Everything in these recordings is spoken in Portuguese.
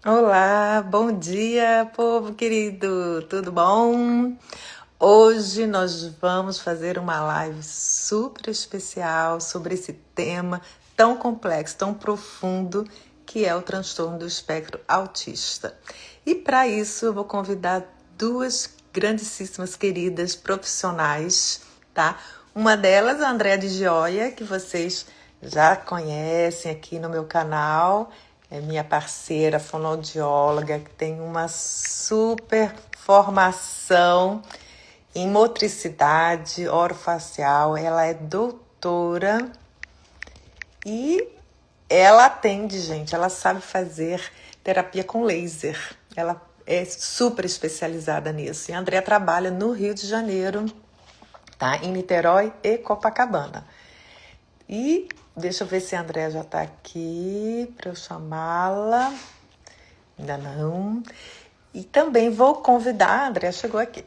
Olá, bom dia, povo querido, tudo bom? Hoje nós vamos fazer uma live super especial sobre esse tema tão complexo, tão profundo, que é o transtorno do espectro autista. E para isso eu vou convidar duas grandíssimas queridas profissionais, tá? Uma delas, a Andréa de Gioia, que vocês já conhecem aqui no meu canal, é minha parceira fonoaudióloga, que tem uma super formação em motricidade orofacial. Ela é doutora e ela atende, gente. Ela sabe fazer terapia com laser. Ela é super especializada nisso. E a Andrea trabalha no Rio de Janeiro, tá? Em Niterói e Copacabana. E deixa eu ver se a Andrea já está aqui para eu chamá-la. Ainda não. E também vou convidar, a Andrea chegou aqui.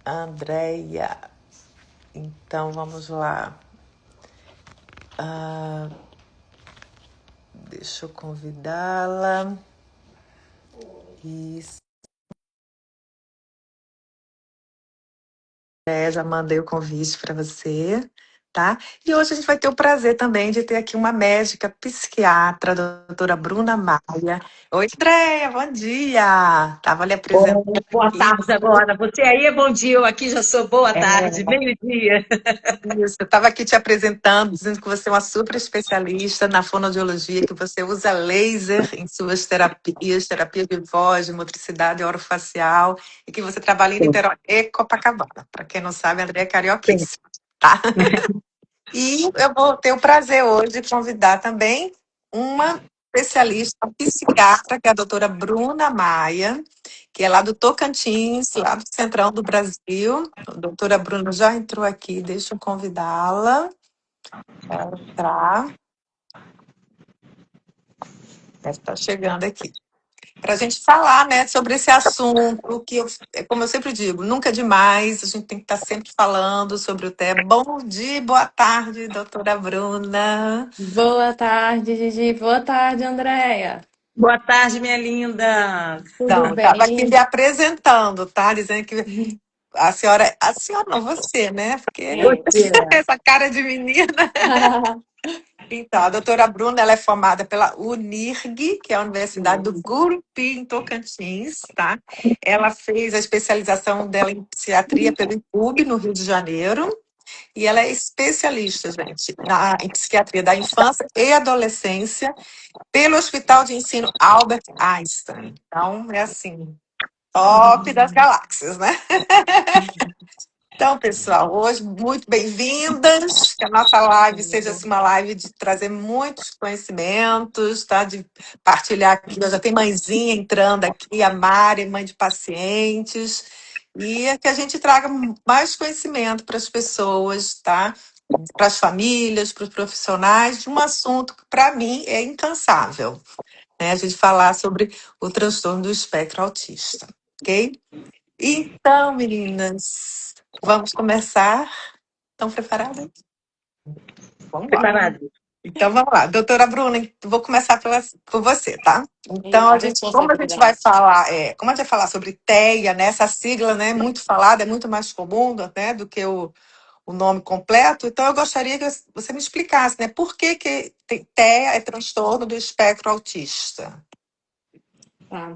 Andrea. Então vamos lá. Deixa eu convidá-la. Isso. Já mandei o convite para você, tá? E hoje a gente vai ter o prazer também de ter aqui uma médica psiquiatra, a doutora Bruna Maia. Oi, Andréia, bom dia! Estava lhe apresentando Boa aqui. tarde agora. Você aí é bom dia, eu aqui já sou boa tarde, meio-dia. Isso, eu estava aqui te apresentando, dizendo que você é uma super especialista na fonoaudiologia, que você usa laser em suas terapias, terapia de voz, de motricidade orofacial, e que você trabalha em Sim, Niterói e Copacabana. Para quem não sabe, a André é sim. carioquíssima, tá? E eu vou ter o prazer hoje de convidar também uma especialista, uma psiquiatra, que é a doutora Bruna Maia, que é lá do Tocantins, lá do centrão do Brasil. A doutora Bruna já entrou aqui, deixa eu convidá-la para entrar. Deve estar chegando aqui. Para a gente falar, né, sobre esse assunto que, como eu sempre digo, nunca é demais, a gente tem que estar sempre falando sobre o tema. Bom dia, boa tarde, doutora Bruna. Boa tarde, Gigi. Boa tarde, Andréia. Boa tarde, minha linda. Tudo Então, estava aqui me bem? apresentando, tá? Dizendo que a senhora não, você, né? Porque Você. essa cara de menina. Então, a doutora Bruna, ela é formada pela UNIRG, que é a Universidade do Gurupi, em Tocantins, tá? Ela fez a especialização dela em psiquiatria pelo IPUB, no Rio de Janeiro, e ela é especialista, gente, em psiquiatria da infância e adolescência pelo Hospital de Ensino Albert Einstein. Então, é assim, top das galáxias, né? Então, pessoal, hoje muito bem-vindas. Que a nossa live seja assim, uma live de trazer muitos conhecimentos, tá? De partilhar aqui. Já tem mãezinha entrando aqui, a Mari, mãe de pacientes. E é que a gente traga mais conhecimento para as pessoas, tá? Para as famílias, para os profissionais, de um assunto que, para mim, é incansável, né? A gente falar sobre o transtorno do espectro autista, ok? Então, meninas, vamos começar? Estão preparadas? Vamos lá. Preparado? Então, vamos lá. Doutora Bruna, vou começar por você, tá? Então, Eita, responsabilidade. como a gente vai falar sobre TEA, né? Essa sigla, né, muito falada, é muito mais comum, né, do que o nome completo. Então, eu gostaria que você me explicasse, né, por que TEA é transtorno do espectro autista? Tá.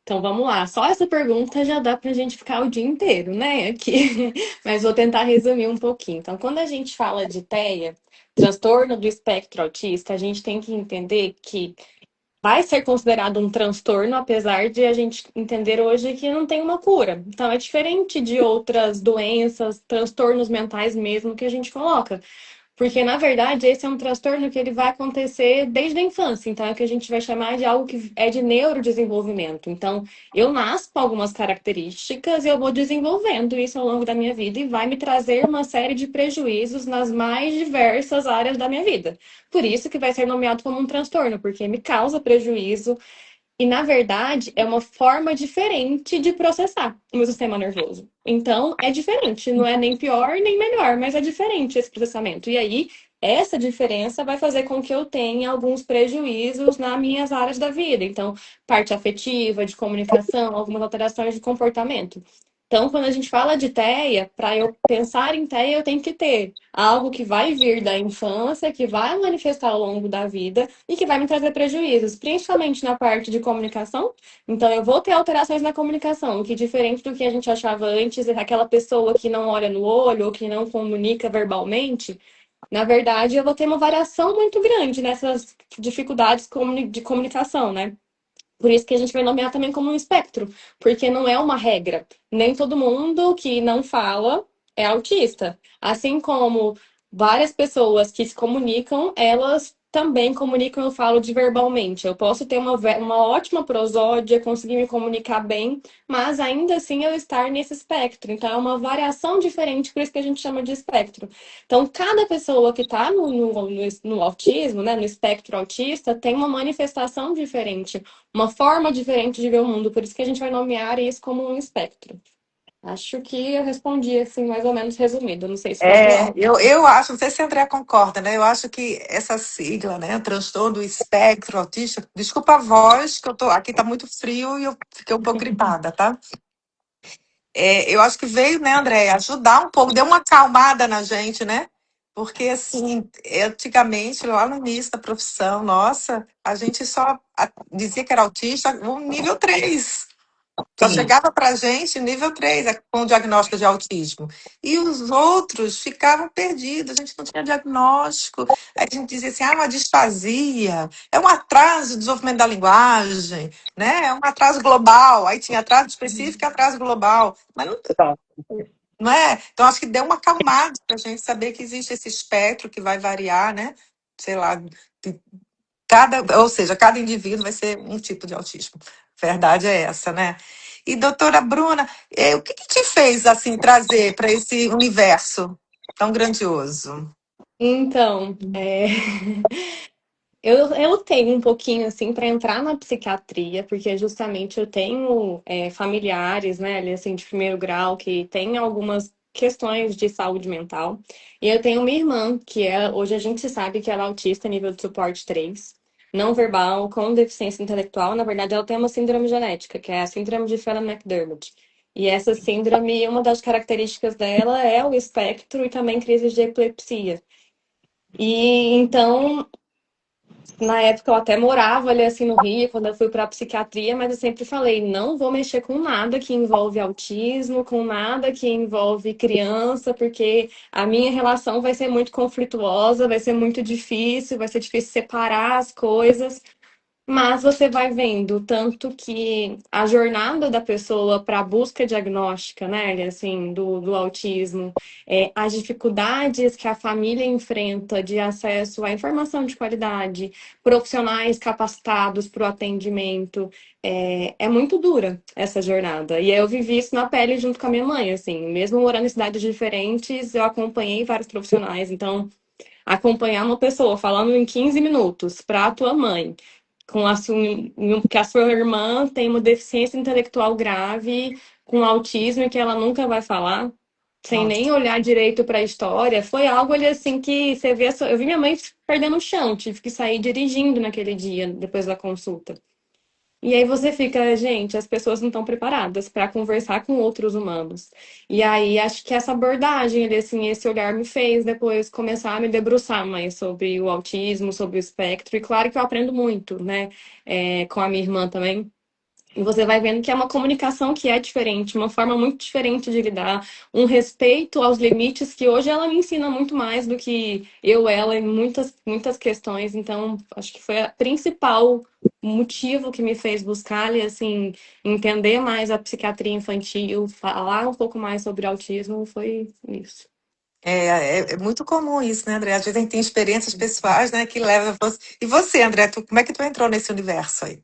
Então vamos lá. Só essa pergunta já dá pra gente ficar o dia inteiro, né? Aqui. Mas vou tentar resumir um pouquinho. Então, quando a gente fala de TEA, transtorno do espectro autista, a gente tem que entender que vai ser considerado um transtorno, apesar de a gente entender hoje que não tem uma cura. Então, é diferente de outras doenças, transtornos mentais mesmo que a gente coloca. Porque, na verdade, esse é um transtorno que ele vai acontecer desde a infância. Então, é o que a gente vai chamar de algo que é de neurodesenvolvimento. Então, eu nasço com algumas características e eu vou desenvolvendo isso ao longo da minha vida e vai me trazer uma série de prejuízos nas mais diversas áreas da minha vida. Por isso que vai ser nomeado como um transtorno, porque me causa prejuízo e, na verdade, é uma forma diferente de processar o meu sistema nervoso. Então, é diferente. Não é nem pior nem melhor, mas é diferente esse processamento. E aí, essa diferença vai fazer com que eu tenha alguns prejuízos nas minhas áreas da vida. Então, parte afetiva, de comunicação, algumas alterações de comportamento. Então, quando a gente fala de TEA, para eu pensar em TEA, eu tenho que ter algo que vai vir da infância, que vai manifestar ao longo da vida e que vai me trazer prejuízos, principalmente na parte de comunicação. Então, eu vou ter alterações na comunicação, que diferente do que a gente achava antes, aquela pessoa que não olha no olho ou que não comunica verbalmente, na verdade, eu vou ter uma variação muito grande nessas dificuldades de comunicação, né? Por isso que a gente vai nomear também como um espectro, porque não é uma regra. Nem todo mundo que não fala é autista. Assim como várias pessoas que se comunicam, elas também comunicam, eu falo de verbalmente. Eu posso ter uma ótima prosódia, conseguir me comunicar bem, mas ainda assim eu estar nesse espectro. Então é uma variação diferente, por isso que a gente chama de espectro. Então, cada pessoa que está no autismo, né, no espectro autista, tem uma manifestação diferente, uma forma diferente de ver o mundo. Por isso que a gente vai nomear isso como um espectro. Acho que eu respondi assim, mais ou menos resumido. Não sei se ficou claro. Eu acho, não sei se a Andrea concorda, né? Eu acho que essa sigla, né? Transtorno do espectro autista, desculpa a voz, que eu tô, aqui tá muito frio e eu fiquei um pouco gripada, tá? Eu acho que veio, né, Andréia, ajudar um pouco, deu uma acalmada na gente, né? Porque, assim, antigamente, lá no início da profissão, nossa, a gente só dizia que era autista o nível 3. Só Sim. chegava pra gente nível 3 com o diagnóstico de autismo. E os outros ficavam perdidos, a gente não tinha diagnóstico. Aí a gente dizia assim, uma disfasia, é um atraso de desenvolvimento da linguagem, né? É um atraso global. Aí tinha atraso específico e atraso global. Mas não é? Então, acho que deu uma acalmada para a gente saber que existe esse espectro que vai variar, né? Sei lá, ou seja, cada indivíduo vai ser um tipo de autismo. Verdade é essa, né? E doutora Bruna, o que te fez assim trazer para esse universo tão grandioso? Então, eu tenho um pouquinho assim para entrar na psiquiatria, porque justamente eu tenho familiares, né, ali, assim, de primeiro grau que têm algumas questões de saúde mental. E eu tenho uma irmã que hoje a gente sabe que ela é autista nível de suporte 3, não verbal, com deficiência intelectual. Na verdade, ela tem uma síndrome genética, que é a síndrome de Phelan-McDermott. E essa síndrome, uma das características dela é o espectro e também crises de epilepsia. E então, na época eu até morava ali assim no Rio, quando eu fui para psiquiatria, mas eu sempre falei, não vou mexer com nada que envolve autismo, com nada que envolve criança, porque a minha relação vai ser muito conflituosa, vai ser muito difícil, vai ser difícil separar as coisas. Mas você vai vendo tanto que a jornada da pessoa para a busca diagnóstica, né, assim, do autismo, as dificuldades que a família enfrenta de acesso à informação de qualidade, profissionais capacitados para o atendimento, é muito dura essa jornada. E eu vivi isso na pele junto com a minha mãe, assim, mesmo morando em cidades diferentes, eu acompanhei vários profissionais, então acompanhar uma pessoa falando em 15 minutos para a tua mãe, que a sua irmã tem uma deficiência intelectual grave, com autismo e que ela nunca vai falar, sem Nossa. nem olhar direito para a história, foi algo ali assim que você vê. Eu vi minha mãe perdendo o chão, tive que sair dirigindo naquele dia, depois da consulta. E aí você fica, gente, as pessoas não estão preparadas para conversar com outros humanos. E aí acho que essa abordagem, ele, assim, esse olhar me fez depois começar a me debruçar mais sobre o autismo, sobre o espectro. E claro que eu aprendo muito, né, com a minha irmã também. E você vai vendo que é uma comunicação que é diferente, uma forma muito diferente de lidar, um respeito aos limites que hoje ela me ensina muito mais do que eu, ela, em muitas, muitas questões. Então, acho que foi o principal motivo que me fez buscar ali, assim, entender mais a psiquiatria infantil, falar um pouco mais sobre autismo, foi isso. É muito comum isso, né, André? Às vezes a gente tem experiências pessoais, né, que levam você. E você, André, como é que tu entrou nesse universo aí?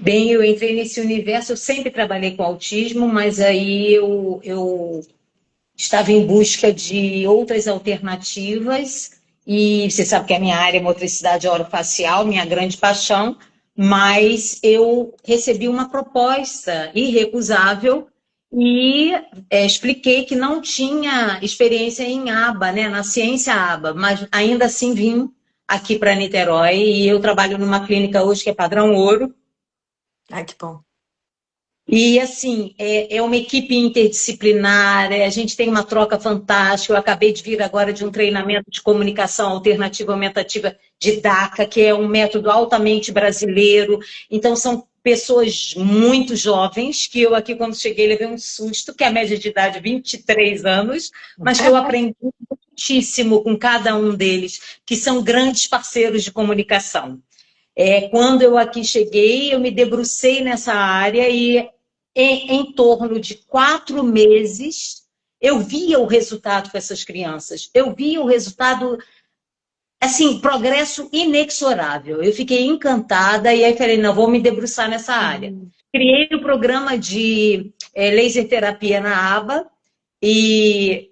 Bem, eu entrei nesse universo, eu sempre trabalhei com autismo, mas aí eu estava em busca de outras alternativas, e você sabe que a minha área é motricidade orofacial, minha grande paixão, mas eu recebi uma proposta irrecusável e expliquei que não tinha experiência em aba, né, na ciência aba, mas ainda assim vim aqui para Niterói e eu trabalho numa clínica hoje que é padrão ouro. Ai, que bom. E, assim, é uma equipe interdisciplinar, a gente tem uma troca fantástica. Eu acabei de vir agora de um treinamento de comunicação alternativa aumentativa de DACA, que é um método altamente brasileiro. Então, são pessoas muito jovens, que eu aqui, quando cheguei, levei um susto, que a média de idade é 23 anos, mas que eu aprendi muitíssimo com cada um deles, que são grandes parceiros de comunicação. Quando eu aqui cheguei, eu me debrucei nessa área e em torno de 4 meses eu via o resultado com essas crianças. Eu via o resultado, assim, progresso inexorável. Eu fiquei encantada e aí falei, não, vou me debruçar nessa área. Criei o programa de laser terapia na aba e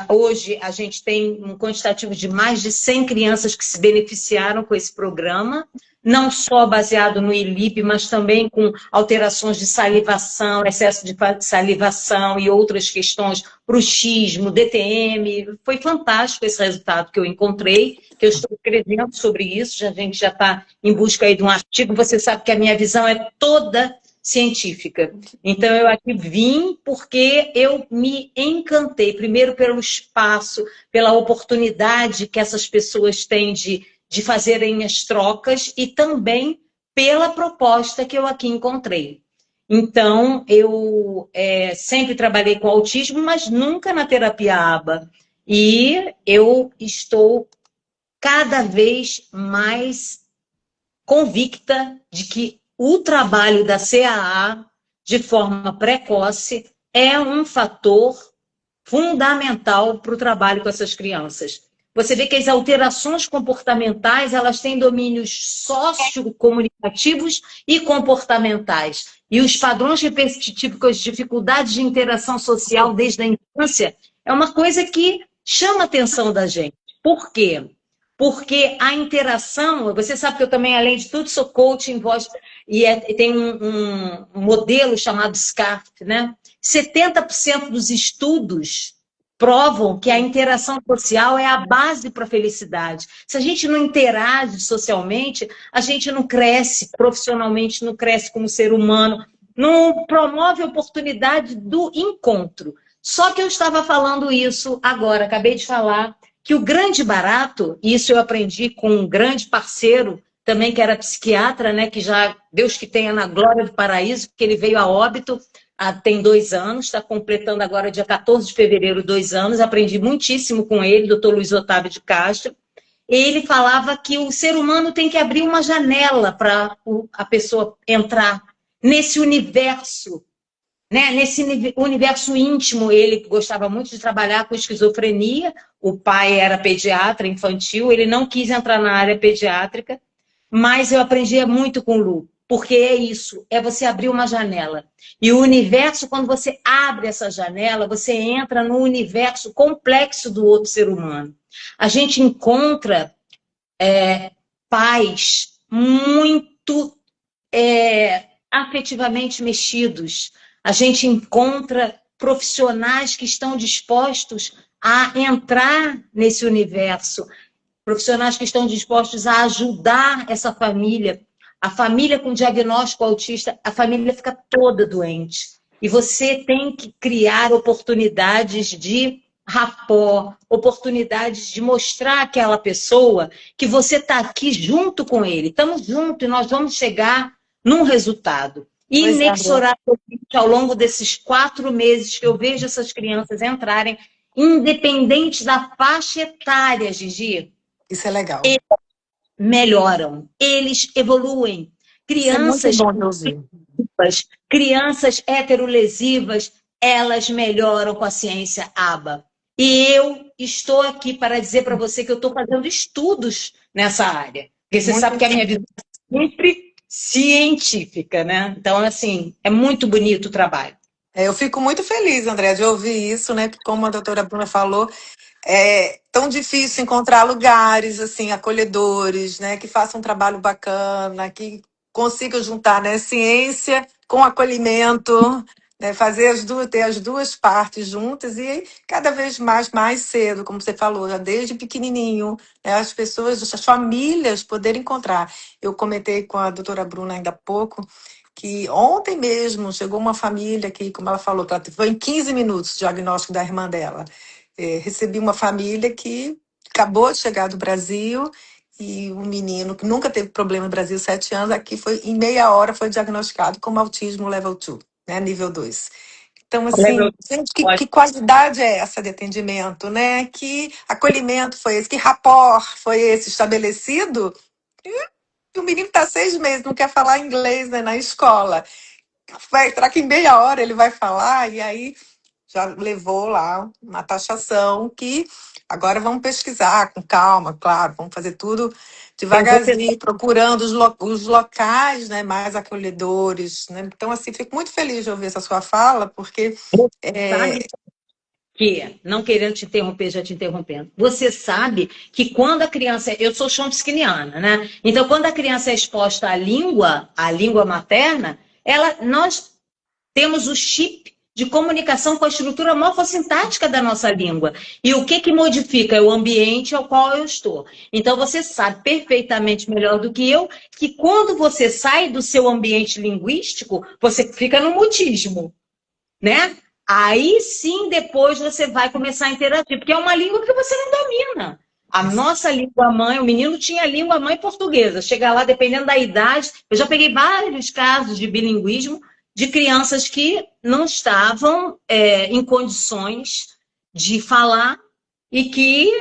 hoje a gente tem um quantitativo de mais de 100 crianças que se beneficiaram com esse programa, não só baseado no ILIP, mas também com alterações de salivação, excesso de salivação e outras questões, bruxismo, DTM. Foi fantástico esse resultado que eu encontrei, que eu estou escrevendo sobre isso, a gente já está em busca aí de um artigo. Você sabe que a minha visão é toda científica. Então, eu aqui vim porque eu me encantei, primeiro pelo espaço, pela oportunidade que essas pessoas têm de fazerem as trocas e também pela proposta que eu aqui encontrei. Então, eu sempre trabalhei com autismo, mas nunca na terapia ABA. E eu estou cada vez mais convicta de que o trabalho da CAA, de forma precoce, é um fator fundamental para o trabalho com essas crianças. Você vê que as alterações comportamentais, elas têm domínios sociocomunicativos e comportamentais. E os padrões repetitivos, as dificuldades de interação social desde a infância, é uma coisa que chama a atenção da gente. Por quê? Porque a interação, você sabe que eu também, além de tudo, sou coach em voz, e tem um modelo chamado SCARF, né? 70% dos estudos provam que a interação social é a base para a felicidade. Se a gente não interage socialmente, a gente não cresce profissionalmente, não cresce como ser humano, não promove a oportunidade do encontro. Só que eu estava falando isso agora, acabei de falar, que o grande barato, e isso eu aprendi com um grande parceiro também, que era psiquiatra, né, que já, Deus que tenha na glória do paraíso, porque ele veio a óbito tem 2 anos, está completando agora, dia 14 de fevereiro, 2 anos, aprendi muitíssimo com ele, doutor Luiz Otávio de Castro. Ele falava que o ser humano tem que abrir uma janela para a pessoa entrar nesse universo, né? Nesse universo íntimo. Ele gostava muito de trabalhar com esquizofrenia, o pai era pediatra infantil, ele não quis entrar na área pediátrica, mas eu aprendia muito com o Lu, porque é isso, é você abrir uma janela. E o universo, quando você abre essa janela, você entra no universo complexo do outro ser humano. A gente encontra pais muito afetivamente mexidos. A gente encontra profissionais que estão dispostos a entrar nesse universo, profissionais que estão dispostos a ajudar essa família. A família com diagnóstico autista, a família fica toda doente. E você tem que criar oportunidades de rapport, oportunidades de mostrar àquela pessoa que você está aqui junto com ele. Estamos juntos e nós vamos chegar num resultado. Inexoravelmente, ao longo desses 4 meses que eu vejo essas crianças entrarem, independente da faixa etária, Gigi, Isso é legal. eles melhoram, eles evoluem. Crianças, isso é muito bom de ouvir. Crianças heterolesivas, elas melhoram com a ciência ABA. E eu estou aqui para dizer para você que eu estou fazendo estudos nessa área. Porque você sabe que a minha visão é sempre científica, né? Então, assim, é muito bonito o trabalho. Eu fico muito feliz, André, de ouvir isso, né? Porque como a doutora Bruna falou, é tão difícil encontrar lugares assim acolhedores, né, que façam um trabalho bacana, que consigam juntar, né, ciência com acolhimento, né, fazer ter as duas partes juntas e cada vez mais cedo, como você falou, já desde pequenininho, né, as pessoas, as famílias poderem encontrar. Eu comentei com a doutora Bruna ainda há pouco que ontem mesmo chegou uma família que, como ela falou, que ela foi em 15 minutos o diagnóstico da irmã dela. Recebi uma família que acabou de chegar do Brasil e um menino que nunca teve problema no Brasil, 7 anos, aqui foi em meia hora foi diagnosticado com autismo level 2, né, nível 2. Então, assim, Level gente, que qualidade é essa de atendimento, né? Que acolhimento foi esse? Que rapport foi esse estabelecido? E o menino está 6 meses, não quer falar inglês, né, na escola. Será que em meia hora ele vai falar? E aí já levou lá uma taxação que agora vamos pesquisar com calma, claro, vamos fazer tudo você devagarzinho, procurando os locais, né, mais acolhedores, né? Então, assim, fico muito feliz de ouvir essa sua fala, porque sabe é, que, não querendo te interromper, já te interrompendo, você sabe que quando a criança, eu sou chomskyniana, né? Então, quando a criança é exposta à língua materna, nós temos o chip de comunicação com a estrutura morfossintática da nossa língua. E o que modifica é o ambiente ao qual eu estou. Então, você sabe perfeitamente melhor do que eu que quando você sai do seu ambiente linguístico, você fica no mutismo, né? Aí sim, depois você vai começar a interagir, porque é uma língua que você não domina. A nossa língua mãe, o menino tinha língua mãe portuguesa. Chega lá, dependendo da idade, eu já peguei vários casos de bilinguismo de crianças que não estavam em condições de falar e que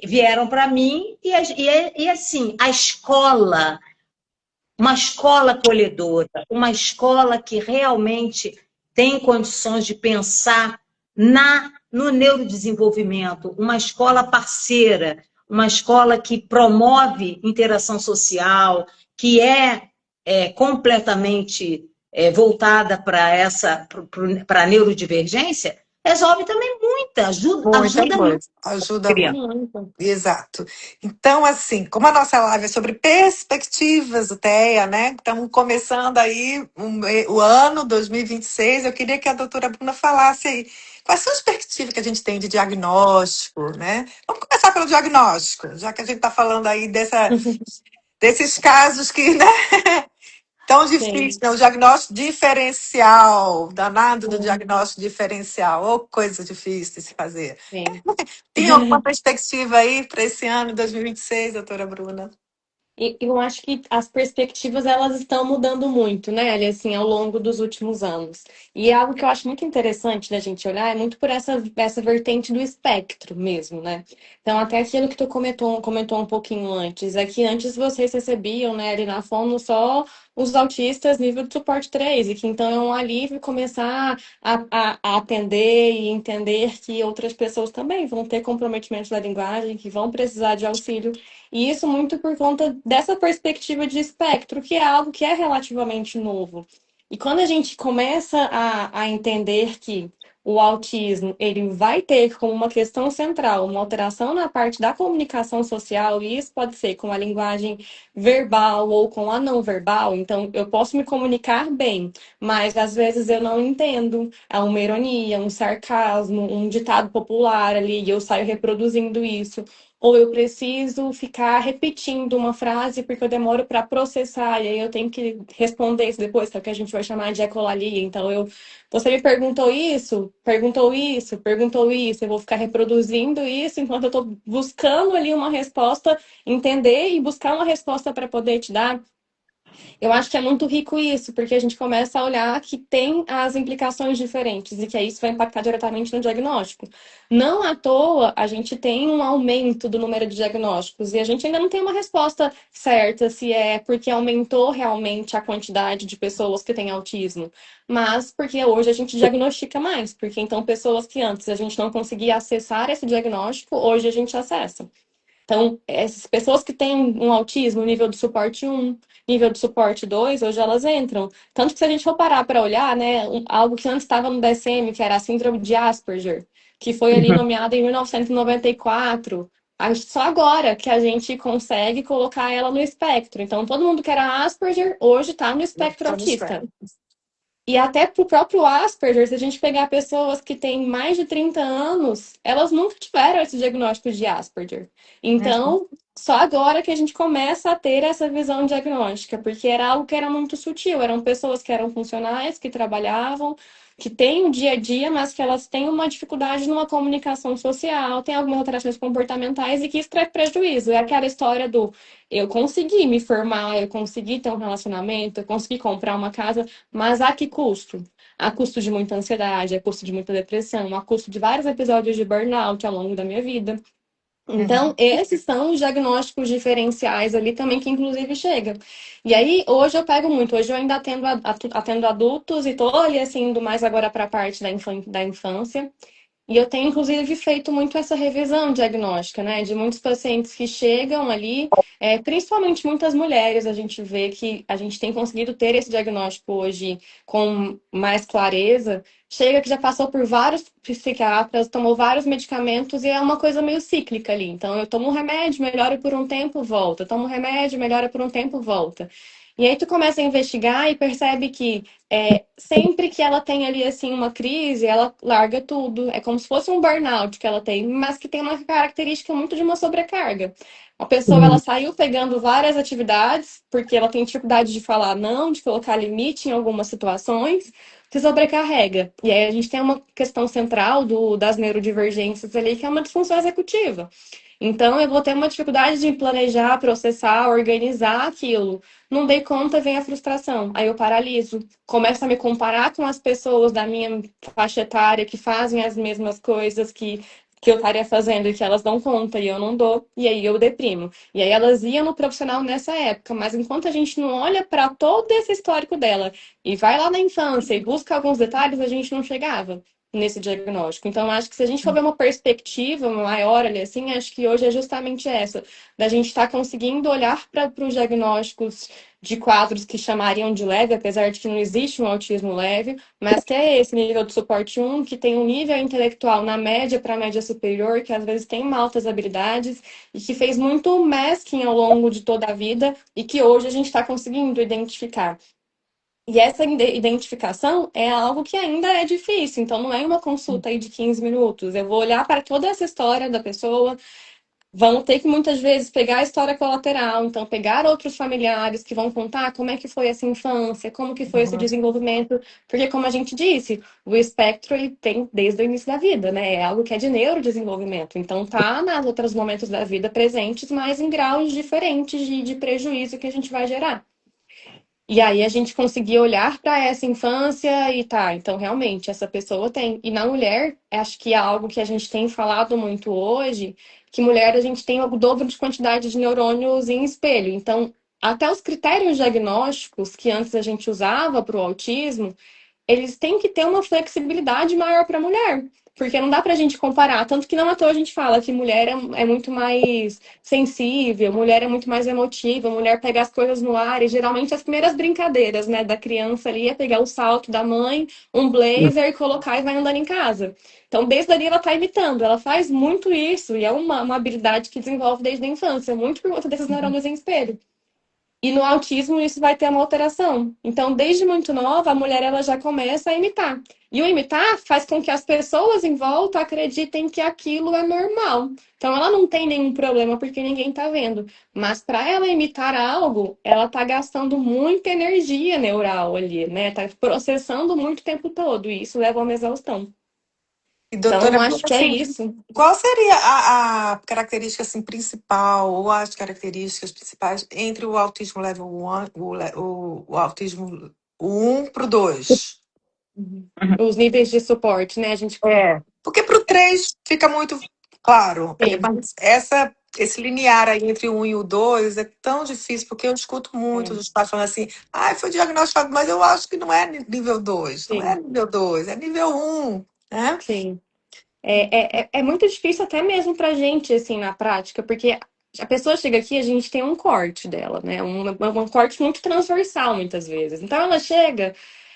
vieram para mim e assim, a escola, uma escola acolhedora, uma escola que realmente tem condições de pensar no neurodesenvolvimento, uma escola parceira, uma escola que promove interação social, que é completamente voltada para a neurodivergência, resolve também muita, muita ajuda muito coisa, ajuda a muito. criança. Muito. Exato. Então, assim, como a nossa live é sobre perspectivas, TEA, né? Estamos começando aí o ano 2026. Eu queria que a doutora Bruna falasse aí quais são as perspectivas que a gente tem de diagnóstico, né? Vamos começar pelo diagnóstico, já que a gente está falando aí desses casos que, né? Tão difícil, Sim. né? O diagnóstico diferencial, danado do diagnóstico diferencial, ou coisa difícil de se fazer. Sim. Tem alguma perspectiva aí para esse ano, 2026, doutora Bruna? E eu acho que as perspectivas elas estão mudando muito, né, Ali, assim, ao longo dos últimos anos. E é algo que eu acho muito interessante da gente olhar é muito por essa vertente do espectro mesmo, né? Então, até aquilo que tu comentou um pouquinho antes, é que antes vocês recebiam, né, ali na fono só os autistas nível de suporte 3, e que então é um alívio começar a atender e entender que outras pessoas também vão ter comprometimento da linguagem, que vão precisar de auxílio. E isso muito por conta dessa perspectiva de espectro, que é algo que é relativamente novo. E quando a gente começa a entender que o autismo ele vai ter como uma questão central uma alteração na parte da comunicação social, e isso pode ser com a linguagem verbal ou com a não verbal, então eu posso me comunicar bem, mas às vezes eu não entendo. Há uma ironia, um sarcasmo, um ditado popular ali, e eu saio reproduzindo isso ou eu preciso ficar repetindo uma frase porque eu demoro para processar, e aí eu tenho que responder isso depois, que é o que a gente vai chamar de ecolalia. Então, você me perguntou isso, perguntou isso, perguntou isso, eu vou ficar reproduzindo isso enquanto eu estou buscando ali uma resposta, entender e buscar uma resposta para poder te dar. Eu acho que é muito rico isso, porque a gente começa a olhar que tem as implicações diferentes e que isso vai impactar diretamente no diagnóstico. Não à toa, a gente tem um aumento do número de diagnósticos e a gente ainda não tem uma resposta certa se é porque aumentou realmente a quantidade de pessoas que têm autismo, mas porque hoje a gente diagnostica mais, porque então pessoas que antes a gente não conseguia acessar esse diagnóstico, hoje a gente acessa. Então, essas pessoas que têm um autismo, nível de suporte 1, nível de suporte 2, hoje elas entram. Tanto que se a gente for parar para olhar, né, algo que antes estava no DSM, que era a síndrome de Asperger, que foi ali nomeada em 1994, só agora que a gente consegue colocar ela no espectro. Então, todo mundo que era Asperger, hoje está no espectro Tá no autista. espectro. E até pro próprio Asperger, se a gente pegar pessoas que têm mais de 30 anos, elas nunca tiveram esse diagnóstico de Asperger. Uhum. Então, só agora que a gente começa a ter essa visão diagnóstica, porque era algo que era muito sutil. Eram pessoas que eram funcionais, que trabalhavam, que têm o dia a dia, mas que elas têm uma dificuldade numa comunicação social, têm algumas alterações comportamentais e que isso traz prejuízo. É aquela história do eu consegui me formar, eu consegui ter um relacionamento, eu consegui comprar uma casa, mas a que custo? A custo de muita ansiedade, a custo de muita depressão, a custo de vários episódios de burnout ao longo da minha vida. Então, Uhum. esses são os diagnósticos diferenciais ali também que inclusive chega. E aí, hoje eu pego muito, hoje eu ainda atendo adultos e tô ali assim, indo mais agora para a parte da infância. E eu tenho, inclusive, feito muito essa revisão diagnóstica, né? De muitos pacientes que chegam ali, principalmente muitas mulheres, a gente vê que a gente tem conseguido ter esse diagnóstico hoje com mais clareza. Chega que já passou por vários psiquiatras, tomou vários medicamentos e é uma coisa meio cíclica ali. Então, eu tomo um remédio, melhora por um tempo, volta. Eu tomo um remédio, melhora por um tempo, volta. E aí tu começa a investigar e percebe que sempre que ela tem ali assim uma crise, ela larga tudo. É como se fosse um burnout que ela tem, mas que tem uma característica muito de uma sobrecarga. A pessoa ela saiu pegando várias atividades porque ela tem dificuldade de falar não, de colocar limite em algumas situações, se sobrecarrega. E aí a gente tem uma questão central das neurodivergências ali, que é uma disfunção executiva. Então, eu vou ter uma dificuldade de planejar, processar, organizar aquilo. Não dei conta, vem a frustração. Aí eu paraliso. Começo a me comparar com as pessoas da minha faixa etária que fazem as mesmas coisas que eu estaria fazendo e que elas dão conta e eu não dou. E aí eu deprimo. E aí elas iam no profissional nessa época. Mas enquanto a gente não olha para todo esse histórico dela e vai lá na infância e busca alguns detalhes, a gente não chegava nesse diagnóstico. Então, acho que se a gente for ver uma perspectiva maior ali, assim, acho que hoje é justamente essa, da gente estar conseguindo olhar para os diagnósticos de quadros que chamariam de leve, apesar de que não existe um autismo leve, mas que é esse nível de suporte 1, que tem um nível intelectual na média para a média superior, que às vezes tem altas habilidades e que fez muito masking ao longo de toda a vida e que hoje a gente está conseguindo identificar. E essa identificação é algo que ainda é difícil, então não é uma consulta aí de 15 minutos. Eu vou olhar para toda essa história da pessoa, vão ter que muitas vezes pegar a história colateral, então pegar outros familiares que vão contar como é que foi essa infância, como que foi esse Uhum. desenvolvimento, porque como a gente disse, o espectro ele tem desde o início da vida, né? É algo que é de neurodesenvolvimento, então tá nos outros momentos da vida presentes, mas em graus diferentes de prejuízo que a gente vai gerar. E aí a gente conseguia olhar para essa infância e tá, então realmente essa pessoa tem. E na mulher, acho que é algo que a gente tem falado muito hoje, que mulher a gente tem o dobro de quantidade de neurônios em espelho. Então, até os critérios diagnósticos que antes a gente usava para o autismo, eles têm que ter uma flexibilidade maior para a mulher. Porque não dá para a gente comparar. Tanto que não à toa a gente fala que mulher é muito mais sensível, mulher é muito mais emotiva, mulher pega as coisas no ar. E geralmente as primeiras brincadeiras, né, da criança ali é pegar o salto da mãe, um blazer, colocar e vai andando em casa. Então, desde ali ela tá imitando. Ela faz muito isso e é uma habilidade que desenvolve desde a infância, muito por conta desses neurônios em espelho. E no autismo isso vai ter uma alteração. Então, desde muito nova, a mulher ela já começa a imitar. E o imitar faz com que as pessoas em volta acreditem que aquilo é normal. Então, ela não tem nenhum problema porque ninguém está vendo. Mas para ela imitar algo, ela está gastando muita energia neural ali, né? Está processando muito o tempo todo. E isso leva a uma exaustão. E Então, doutora, acho que é assim, isso. qual seria a característica assim, principal ou as características principais entre o autismo level 1, o autismo 1 para o 2? Uhum. Os níveis de suporte, né? A gente. É. Porque para o 3 fica muito claro, Sim, mas esse linear aí entre o 1 e o 2 é tão difícil, porque eu escuto muito é, dos pais falando assim, foi diagnosticado, mas eu acho que não é nível 2, não é sim, nível 2, é nível 1, né? sim. É muito difícil até mesmo pra gente, assim, na prática, porque a pessoa chega aqui, a gente tem um corte dela, né? Um corte muito transversal, muitas vezes. Então, ela chega,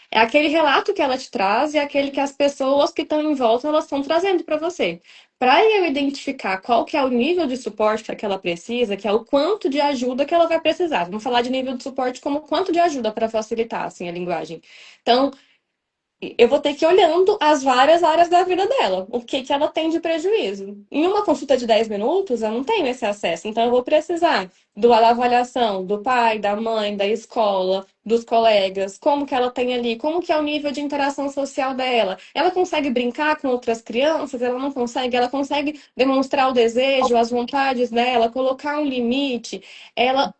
é aquele relato que ela te traz e é aquele que as pessoas que estão em volta, elas estão trazendo para você. Para eu identificar qual que é o nível de suporte que ela precisa, que é o quanto de ajuda que ela vai precisar. Vamos falar de nível de suporte como quanto de ajuda para facilitar, assim, a linguagem. Então, eu vou ter que ir olhando as várias áreas da vida dela, o que que ela tem de prejuízo. Em uma consulta de 10 minutos, eu não tenho esse acesso, então eu vou precisar da avaliação do pai, da mãe, da escola, dos colegas, como que ela tem ali, como que é o nível de interação social dela. Ela consegue brincar com outras crianças? Ela não consegue? Ela consegue demonstrar o desejo, as vontades dela, colocar um limite? Ela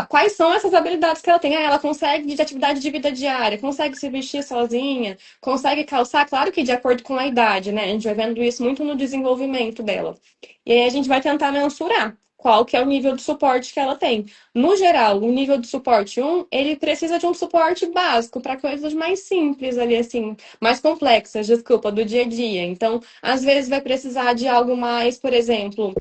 quais são essas habilidades que ela tem? Ah, ela consegue de atividade de vida diária, consegue se vestir sozinha, consegue calçar, claro que de acordo com a idade, né? A gente vai vendo isso muito no desenvolvimento dela. E aí a gente vai tentar mensurar qual que é o nível de suporte que ela tem. No geral, o nível de suporte 1, ele precisa de um suporte básico para coisas mais simples ali, assim, mais complexas, desculpa, do dia a dia. Então, às vezes vai precisar de algo mais, por exemplo,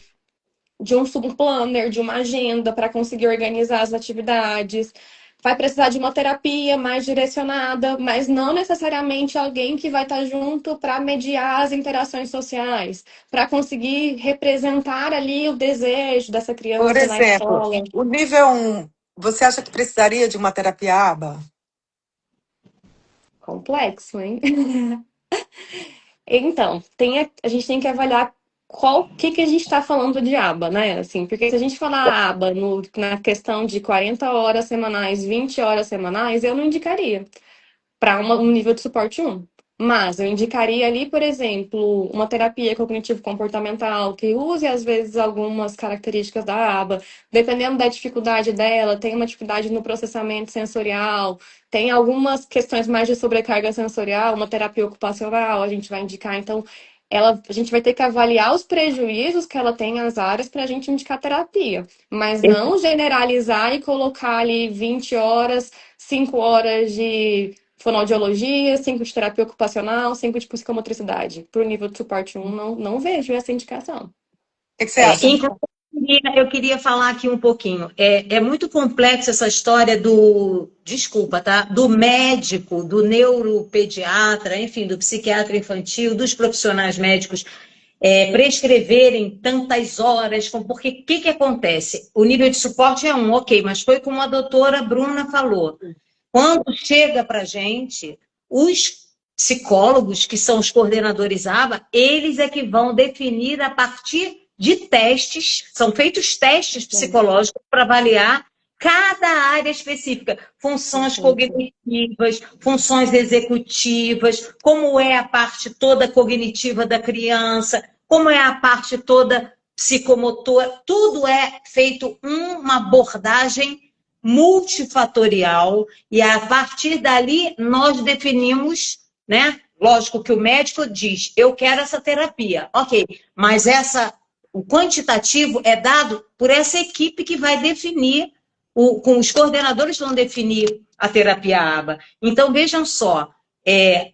de um planner, de uma agenda para conseguir organizar as atividades. Vai precisar de uma terapia mais direcionada, mas não necessariamente alguém que vai estar junto para mediar as interações sociais, para conseguir representar ali o desejo dessa Por criança na exemplo, escola. o nível 1, você acha que precisaria de uma terapia ABA? Complexo, hein? Então, a gente tem que avaliar qual que a gente está falando de aba, né? Assim, porque se a gente falar aba na questão de 40 horas semanais, 20 horas semanais, eu não indicaria para um nível de suporte 1. Mas eu indicaria ali, por exemplo, uma terapia cognitivo-comportamental que use, às vezes, algumas características da aba, dependendo da dificuldade dela, tem uma dificuldade no processamento sensorial, tem algumas questões mais de sobrecarga sensorial, uma terapia ocupacional, a gente vai indicar. Então, a gente vai ter que avaliar os prejuízos que ela tem nas áreas para a gente indicar terapia, mas não generalizar e colocar ali 20 horas, 5 horas de fonoaudiologia, 5 de terapia ocupacional, 5 de psicomotricidade. Para o nível de suporte 1, não vejo essa indicação. O que você acha? Inclusive, eu queria falar aqui um pouquinho. É muito complexa essa história do, desculpa, tá? Do médico, do neuropediatra, enfim, do psiquiatra infantil, dos profissionais médicos prescreverem tantas horas, porque o que acontece? O nível de suporte é 1, ok, mas foi como a doutora Bruna falou. Quando chega para a gente, os psicólogos, que são os coordenadores ABA, eles é que vão definir a partir de testes, são feitos testes psicológicos para avaliar cada área específica, funções cognitivas, funções executivas, como é a parte toda cognitiva da criança, como é a parte toda psicomotora, tudo é feito uma abordagem multifatorial e a partir dali nós definimos, né? Lógico que o médico diz, eu quero essa terapia, ok, mas o quantitativo é dado por essa equipe que vai definir, com os coordenadores vão definir a terapia ABA. Então, vejam só,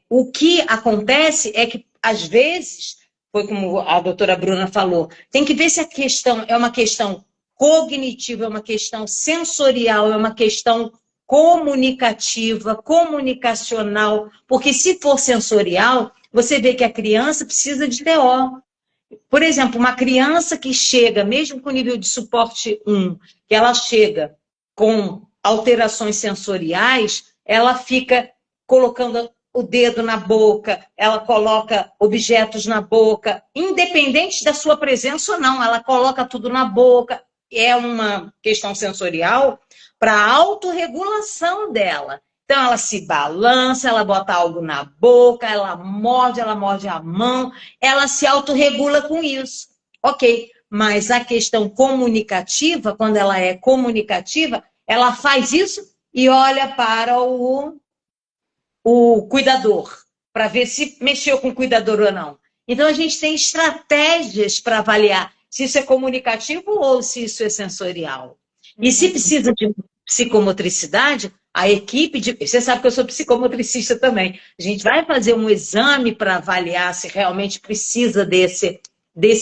o que acontece é que, às vezes, foi como a doutora Bruna falou, tem que ver se a questão é uma questão cognitiva, é uma questão sensorial, é uma questão comunicativa, comunicacional, porque se for sensorial, você vê que a criança precisa de TO. Por exemplo, uma criança que chega, mesmo com nível de suporte 1, que ela chega com alterações sensoriais, ela fica colocando o dedo na boca, ela coloca objetos na boca, independente da sua presença ou não, ela coloca tudo na boca. É uma questão sensorial para a autorregulação dela. Então, ela se balança, ela bota algo na boca, ela morde a mão, ela se autorregula com isso. Ok, mas a questão comunicativa, quando ela é comunicativa, ela faz isso e olha para o cuidador, para ver se mexeu com o cuidador ou não. Então, a gente tem estratégias para avaliar se isso é comunicativo ou se isso é sensorial. E se precisa de psicomotricidade, a equipe de... Você sabe que eu sou psicomotricista também. A gente vai fazer um exame para avaliar se realmente precisa desse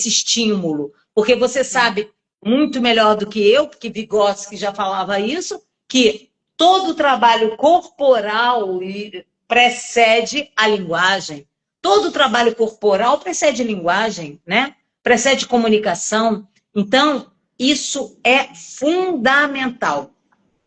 estímulo. Porque você sabe muito melhor do que eu, porque Vygotsky já falava isso, que todo trabalho corporal precede a linguagem. Todo trabalho corporal precede linguagem, né? Precede comunicação. Então, isso é fundamental.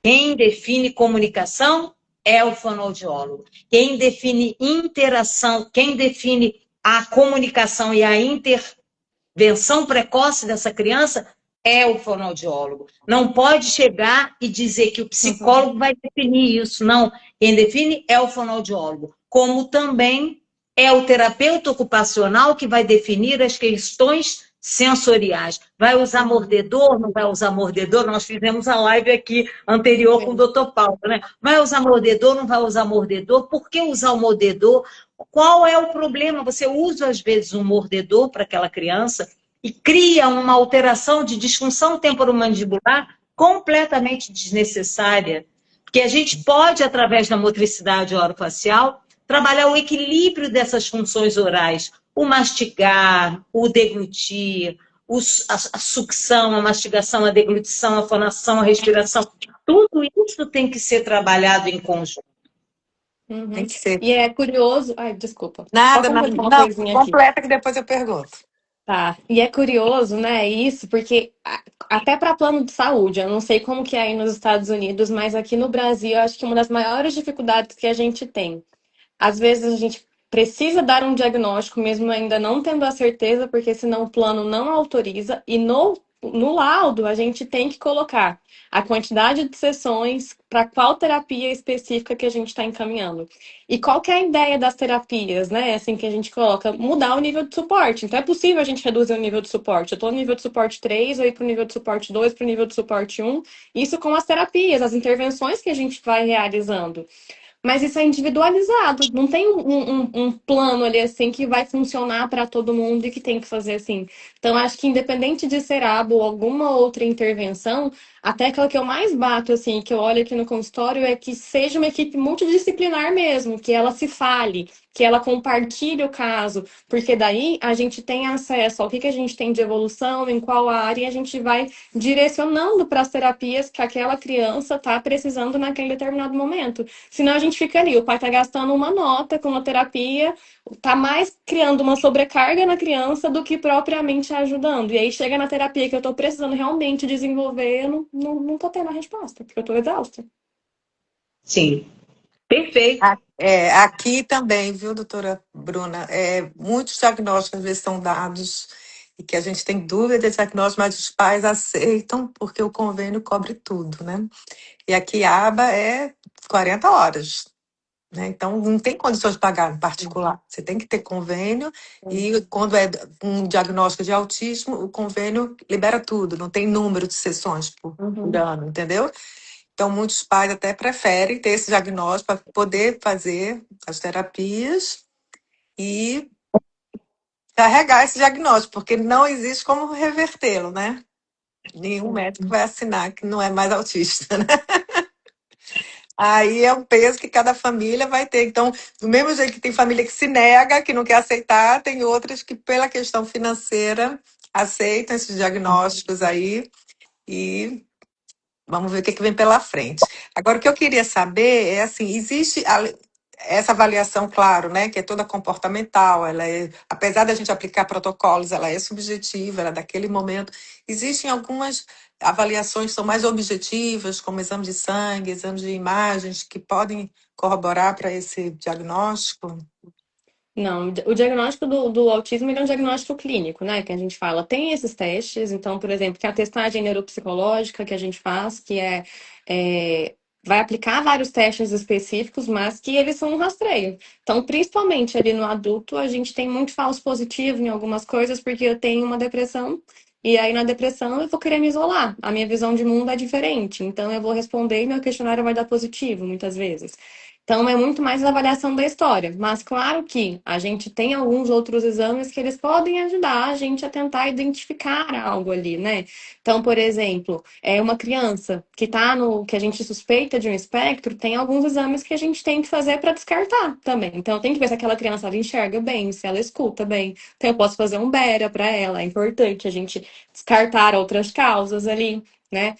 Quem define comunicação é o fonoaudiólogo. Quem define interação, quem define a comunicação e a intervenção precoce dessa criança é o fonoaudiólogo. Não pode chegar e dizer que o Uhum. psicólogo vai definir isso, não. Quem define é o fonoaudiólogo. Como também é o terapeuta ocupacional que vai definir as questões sensoriais. Vai usar mordedor, não vai usar mordedor? Nós fizemos a live aqui anterior com o Sim. doutor Paulo, né? Vai usar mordedor, não vai usar mordedor? Por que usar o mordedor? Qual é o problema? Você usa, às vezes, um mordedor para aquela criança e cria uma alteração de disfunção temporomandibular completamente desnecessária. Porque a gente pode, através da motricidade orofacial, trabalhar o equilíbrio dessas funções orais, o mastigar, o deglutir, a sucção, a mastigação, a deglutição, a fonação, a respiração. Tudo isso tem que ser trabalhado em conjunto. Tem Uhum. que ser. E é curioso. Ai, desculpa. Só Nada, completar uma não, coisinha aqui. completa que depois eu pergunto. Tá. E é curioso, né, isso, porque até para plano de saúde, eu não sei como que é aí nos Estados Unidos, mas aqui no Brasil, eu acho que uma das maiores dificuldades que a gente tem. Às vezes a gente precisa dar um diagnóstico, mesmo ainda não tendo a certeza, porque senão o plano não autoriza, e no laudo a gente tem que colocar a quantidade de sessões para qual terapia específica que a gente está encaminhando. E qual que é a ideia das terapias, né? Assim que a gente coloca, mudar o nível de suporte. Então é possível a gente reduzir o nível de suporte. Eu estou no nível de suporte 3, eu ir para o nível de suporte 2, para o nível de suporte 1. Isso com as terapias, as intervenções que a gente vai realizando. Mas isso é individualizado, não tem um plano ali assim que vai funcionar para todo mundo e que tem que fazer assim. Então, acho que independente de ser abo ou alguma outra intervenção, até aquela que eu mais bato, assim, que eu olho aqui no consultório, é que seja uma equipe multidisciplinar mesmo, que ela se fale, que ela compartilhe o caso, porque daí a gente tem acesso ao que a gente tem de evolução, em qual área, e a gente vai direcionando para as terapias que aquela criança está precisando naquele determinado momento. Senão a gente fica ali, o pai tá gastando uma nota com uma terapia, tá mais criando uma sobrecarga na criança do que propriamente ajudando. E aí chega na terapia que eu tô precisando realmente desenvolver, eu não tô tendo a resposta, porque eu tô exausta. Sim, perfeito. Aqui também, viu, doutora Bruna? Muitos diagnósticos às vezes são dados e que a gente tem dúvida desse diagnóstico, mas os pais aceitam porque o convênio cobre tudo, né? E aqui a aba é 40 horas, né? Então não tem condições de pagar no particular. Você tem que ter convênio e quando é um diagnóstico de autismo, o convênio libera tudo, não tem número de sessões por Uhum. ano, entendeu? Então, muitos pais até preferem ter esse diagnóstico para poder fazer as terapias e carregar esse diagnóstico, porque não existe como revertê-lo, né? Nenhum médico vai assinar que não é mais autista, né? Aí é um peso que cada família vai ter. Então, do mesmo jeito que tem família que se nega, que não quer aceitar, tem outras que, pela questão financeira, aceitam esses diagnósticos aí e vamos ver o que que vem pela frente. Agora, o que eu queria saber é assim, existe essa avaliação, claro, né, que é toda comportamental, ela é, apesar da gente aplicar protocolos, ela é subjetiva, ela é daquele momento. Existem algumas avaliações que são mais objetivas, como exame de sangue, exame de imagens, que podem corroborar para esse diagnóstico? Não, o diagnóstico do autismo ele é um diagnóstico clínico, né? Que a gente fala. Tem esses testes, então, por exemplo, tem a testagem neuropsicológica que a gente faz, que vai aplicar vários testes específicos, mas que eles são um rastreio. Então, principalmente ali no adulto, a gente tem muito falso positivo em algumas coisas, porque eu tenho uma depressão, e aí na depressão eu vou querer me isolar. A minha visão de mundo é diferente, então eu vou responder e meu questionário vai dar positivo, muitas vezes. Então, é muito mais a avaliação da história. Mas, claro que a gente tem alguns outros exames que eles podem ajudar a gente a tentar identificar algo ali, né? Então, por exemplo, é uma criança que tá no que a gente suspeita de um espectro, tem alguns exames que a gente tem que fazer para descartar também. Então, tem que ver se aquela criança ela enxerga bem, se ela escuta bem. Então, eu posso fazer um BERA para ela. É importante a gente descartar outras causas ali, né?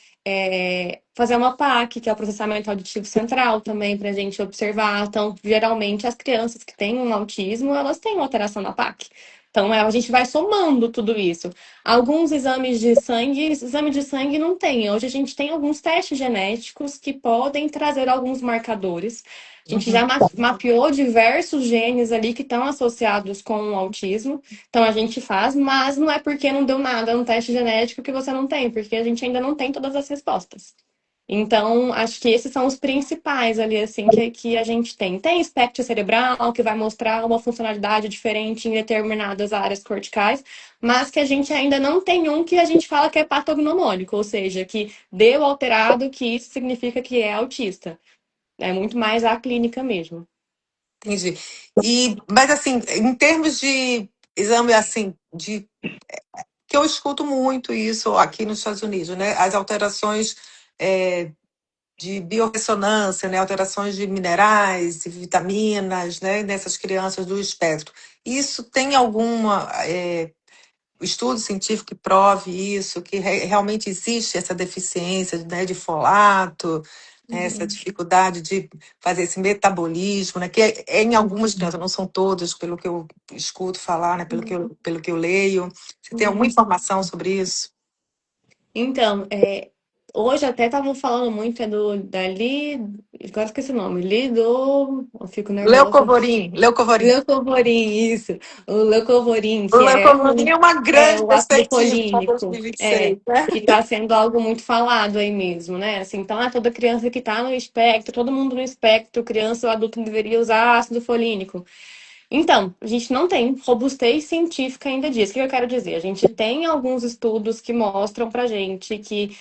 Fazer uma PAC, que é o processamento auditivo central também, para a gente observar. Então, geralmente, as crianças que têm um autismo, elas têm uma alteração na PAC. Então, a gente vai somando tudo isso. Alguns exame de sangue não tem. Hoje a gente tem alguns testes genéticos que podem trazer alguns marcadores. A gente já mapeou diversos genes ali que estão associados com o autismo. Então a gente faz, mas não é porque não deu nada no teste genético que você não tem, porque a gente ainda não tem todas as respostas. Então, acho que esses são os principais ali, assim, que a gente tem. Tem espectro cerebral, que vai mostrar uma funcionalidade diferente em determinadas áreas corticais, mas que a gente ainda não tem um que a gente fala que é patognomônico, ou seja, que deu alterado, que isso significa que é autista. É muito mais a clínica mesmo. Entendi. Mas assim, em termos de exame, assim, que eu escuto muito isso aqui nos Estados Unidos, né? As alterações de biorressonância, né? Alterações de minerais e vitaminas, né? Nessas crianças do espectro. Isso tem alguma estudo científico que prove isso, que realmente existe essa deficiência, né, de folato, né, essa dificuldade de fazer esse metabolismo, né, que é em algumas crianças, não são todas, pelo que eu escuto falar, né, pelo que eu leio. Você tem alguma informação sobre isso? Então, hoje até estavam falando muito agora esqueci o nome, eu fico nervosa. Leucovorin. Leucovorin, isso. O leucovorin, O que é leucovorin é uma grande o ácido perspectiva para folínico, 2026, né? que está sendo algo muito falado aí mesmo, né? Assim, então, toda criança que está no espectro, todo mundo no espectro, criança ou adulto deveria usar ácido folínico. Então, a gente não tem robustez científica ainda disso. O que eu quero dizer? A gente tem alguns estudos que mostram pra gente que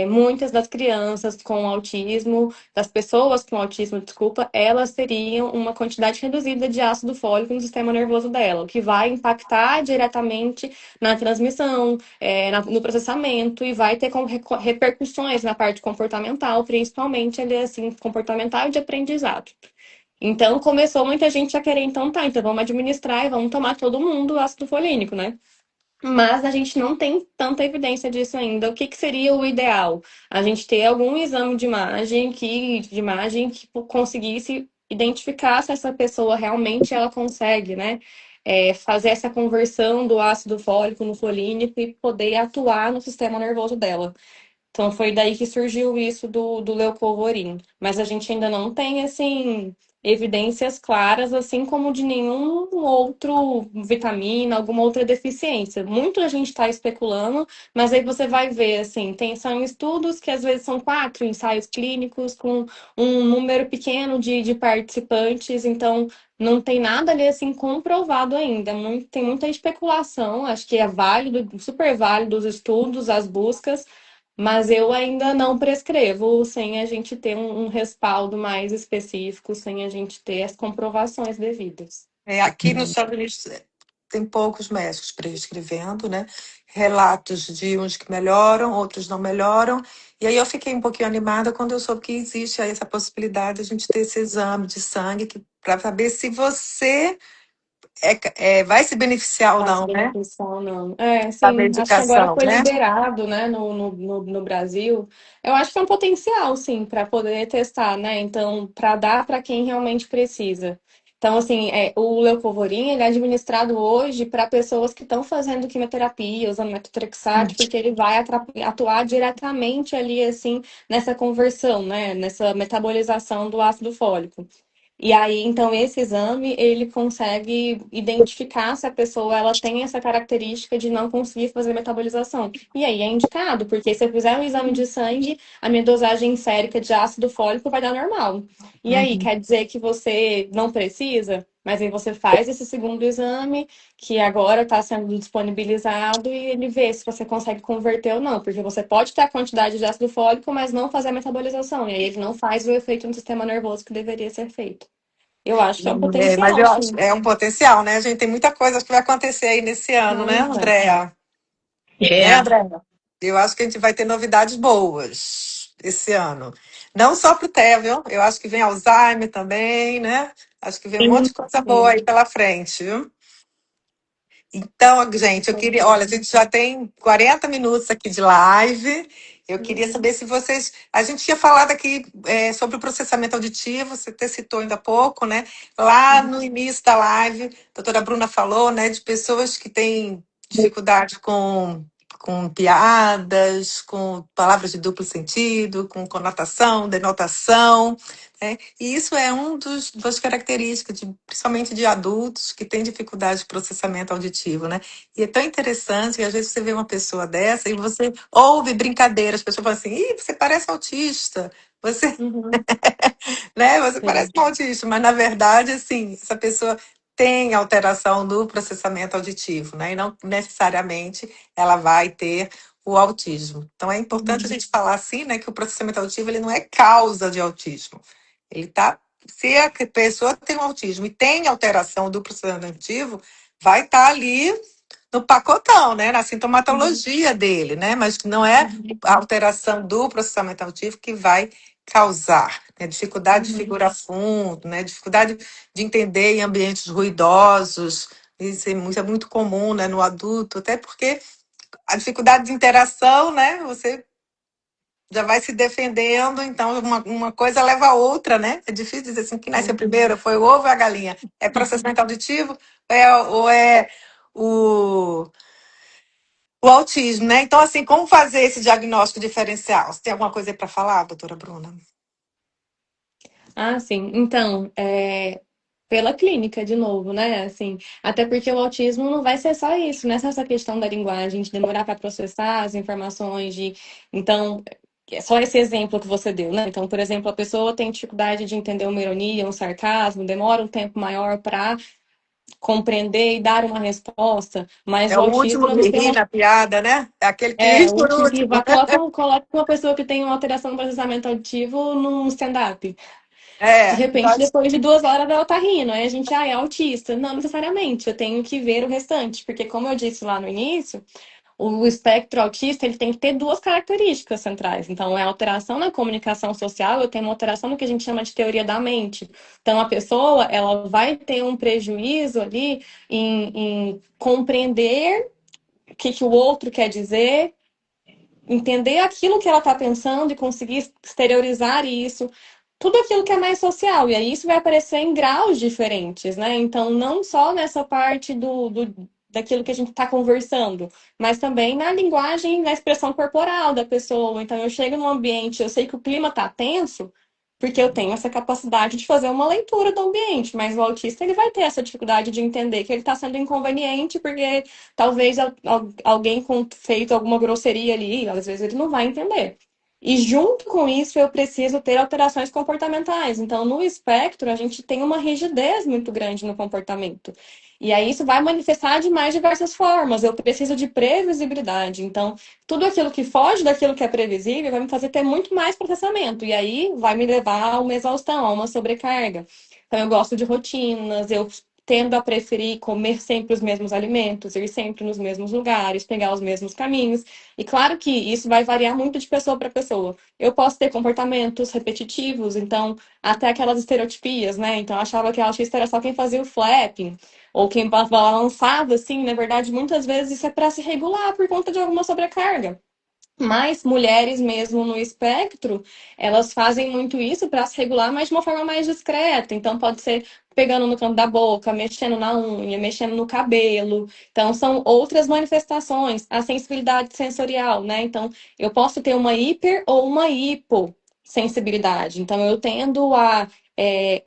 muitas das crianças com autismo, das pessoas com autismo, desculpa, elas teriam uma quantidade reduzida de ácido fólico no sistema nervoso dela, o que vai impactar diretamente na transmissão, no processamento e vai ter repercussões na parte comportamental, principalmente ali, assim, comportamental e de aprendizado. Então começou muita gente a querer, então vamos administrar e vamos tomar todo mundo o ácido folínico, né? Mas a gente não tem tanta evidência disso ainda. O que seria o ideal? A gente ter algum exame de imagem que conseguisse identificar se essa pessoa realmente ela consegue, né? Fazer essa conversão do ácido fólico no folínico e poder atuar no sistema nervoso dela. Então foi daí que surgiu isso do leucovorin. Mas a gente ainda não tem, assim, evidências claras, assim como de nenhum outro vitamina, alguma outra deficiência. Muito a gente está especulando, mas aí você vai ver, assim, são estudos que às vezes são 4 ensaios clínicos com um número pequeno de participantes, então não tem nada ali, assim, comprovado ainda. Tem muita especulação, acho que é válido, super válido os estudos, as buscas, mas eu ainda não prescrevo sem a gente ter um respaldo mais específico, sem a gente ter as comprovações devidas. Aqui nos Estados Unidos tem poucos médicos prescrevendo, né? Relatos de uns que melhoram, outros não melhoram. E aí eu fiquei um pouquinho animada quando eu soube que existe aí essa possibilidade de a gente ter esse exame de sangue para saber se você vai se beneficiar ou Faz não, né? beneficial, não. Da Sim, acho que agora medicação, foi né? liberado, né, no Brasil. Eu acho que é um potencial, sim, para poder testar, né? Então, para dar para quem realmente precisa. Então, assim, o Leucovorin, ele é administrado hoje para pessoas que estão fazendo quimioterapia, usando metotrexate, porque ele vai atuar diretamente ali, assim, nessa conversão, né? Nessa metabolização do ácido fólico. E aí, então, esse exame, ele consegue identificar se a pessoa ela tem essa característica de não conseguir fazer metabolização. E aí é indicado, porque se eu fizer um exame de sangue, a minha dosagem sérica de ácido fólico vai dar normal. E aí, Uhum. quer dizer que você não precisa? Mas aí você faz esse segundo exame, que agora está sendo disponibilizado, e ele vê se você consegue converter ou não. Porque você pode ter a quantidade de ácido fólico, mas não fazer a metabolização. E aí ele não faz o efeito no sistema nervoso que deveria ser feito. Eu acho que é um Mas potencial, eu acho sim. é um potencial, né? A gente tem muita coisa que vai acontecer aí nesse ano, né, Muita. Andréa? Né, É, Andréa? Eu acho que a gente vai ter novidades boas esse ano. Não só para o TEA, viu? Eu acho que vem Alzheimer também, né? Acho que vem um monte de coisa boa Sim. aí pela frente, viu? Então, gente, eu queria. Olha, a gente já tem 40 minutos aqui de live. Eu queria saber se vocês. A gente tinha falado aqui sobre o processamento auditivo, você até citou ainda há pouco, né? Lá no início da live, a doutora Bruna falou, né, de pessoas que têm dificuldade com piadas, com palavras de duplo sentido, com conotação, denotação. Né? E isso é das características, principalmente de adultos que têm dificuldade de processamento auditivo, né? E é tão interessante que às vezes você vê uma pessoa dessa e você ouve brincadeiras, as pessoas falam assim, ih, você parece autista, você, Uhum, né? Você parece sim. um autista, mas na verdade, assim, essa pessoa tem alteração do processamento auditivo, né? E não necessariamente ela vai ter o autismo. Então é importante a gente falar assim, né, que o processamento auditivo ele não é causa de autismo. Ele tá, se a pessoa tem um autismo e tem alteração do processamento auditivo, vai estar ali no pacotão, né, na sintomatologia dele, né, mas não é a alteração do processamento auditivo que vai causar, né, dificuldade de figurar fundo, né, dificuldade de entender em ambientes ruidosos, isso é muito comum, né, no adulto, até porque a dificuldade de interação, né, você já vai se defendendo, então uma coisa leva a outra, né? É difícil dizer assim, que nasce primeiro, foi o ovo ou a galinha? É processamento auditivo ou é o, o autismo, né? Então, assim, como fazer esse diagnóstico diferencial? Você tem alguma coisa aí para falar, doutora Bruna? Ah, sim. Então, pela clínica, de novo, né? Assim, até porque o autismo não vai ser só isso, não é só essa questão da linguagem, de demorar para processar as informações, de. Então, é só esse exemplo que você deu, né? Então, por exemplo, a pessoa tem dificuldade de entender uma ironia, um sarcasmo, demora um tempo maior para compreender e dar uma resposta, mas É o o autismo último que você tem ri uma. na piada, né? É aquele que É, ri o por último que último. vai, coloca uma pessoa que tem uma alteração no processamento auditivo num stand-up. De É, repente, depois de 2 horas, ela tá rindo. Aí a gente, é autista. Não necessariamente, eu tenho que ver o restante. Porque, como eu disse lá no início, o espectro autista ele tem que ter duas características centrais. Então, é alteração na comunicação social, eu tenho uma alteração no que a gente chama de teoria da mente. Então, a pessoa, ela vai ter um prejuízo ali em compreender o que o outro quer dizer, entender aquilo que ela está pensando e conseguir exteriorizar isso, tudo aquilo que é mais social. E aí isso vai aparecer em graus diferentes, né? Então, não só nessa parte daquilo que a gente está conversando, mas também na linguagem, na expressão corporal da pessoa. Então, eu chego num ambiente, eu sei que o clima está tenso, porque eu tenho essa capacidade de fazer uma leitura do ambiente, mas o autista ele vai ter essa dificuldade de entender que ele está sendo inconveniente, porque talvez alguém feito alguma grosseria ali, às vezes ele não vai entender. E junto com isso, eu preciso ter alterações comportamentais. Então, no espectro, a gente tem uma rigidez muito grande no comportamento. E aí isso vai manifestar de mais diversas formas. Eu preciso de previsibilidade. Então, tudo aquilo que foge daquilo que é previsível vai me fazer ter muito mais processamento. E aí vai me levar a uma exaustão, a uma sobrecarga. Então, eu gosto de rotinas, eu tendo a preferir comer sempre os mesmos alimentos, ir sempre nos mesmos lugares, pegar os mesmos caminhos. E claro que isso vai variar muito de pessoa para pessoa. Eu posso ter comportamentos repetitivos, então, até aquelas estereotipias, né? Então, eu achava que a autista era só quem fazia o flapping, ou quem balançava, assim. Na verdade, muitas vezes isso é para se regular por conta de alguma sobrecarga. Mas mulheres mesmo no espectro, elas fazem muito isso para se regular, mas de uma forma mais discreta. Então, pode ser pegando no canto da boca, mexendo na unha, mexendo no cabelo. Então, são outras manifestações. A sensibilidade sensorial, né? Então, eu posso ter uma hiper ou uma hipossensibilidade. Então, eu tendo a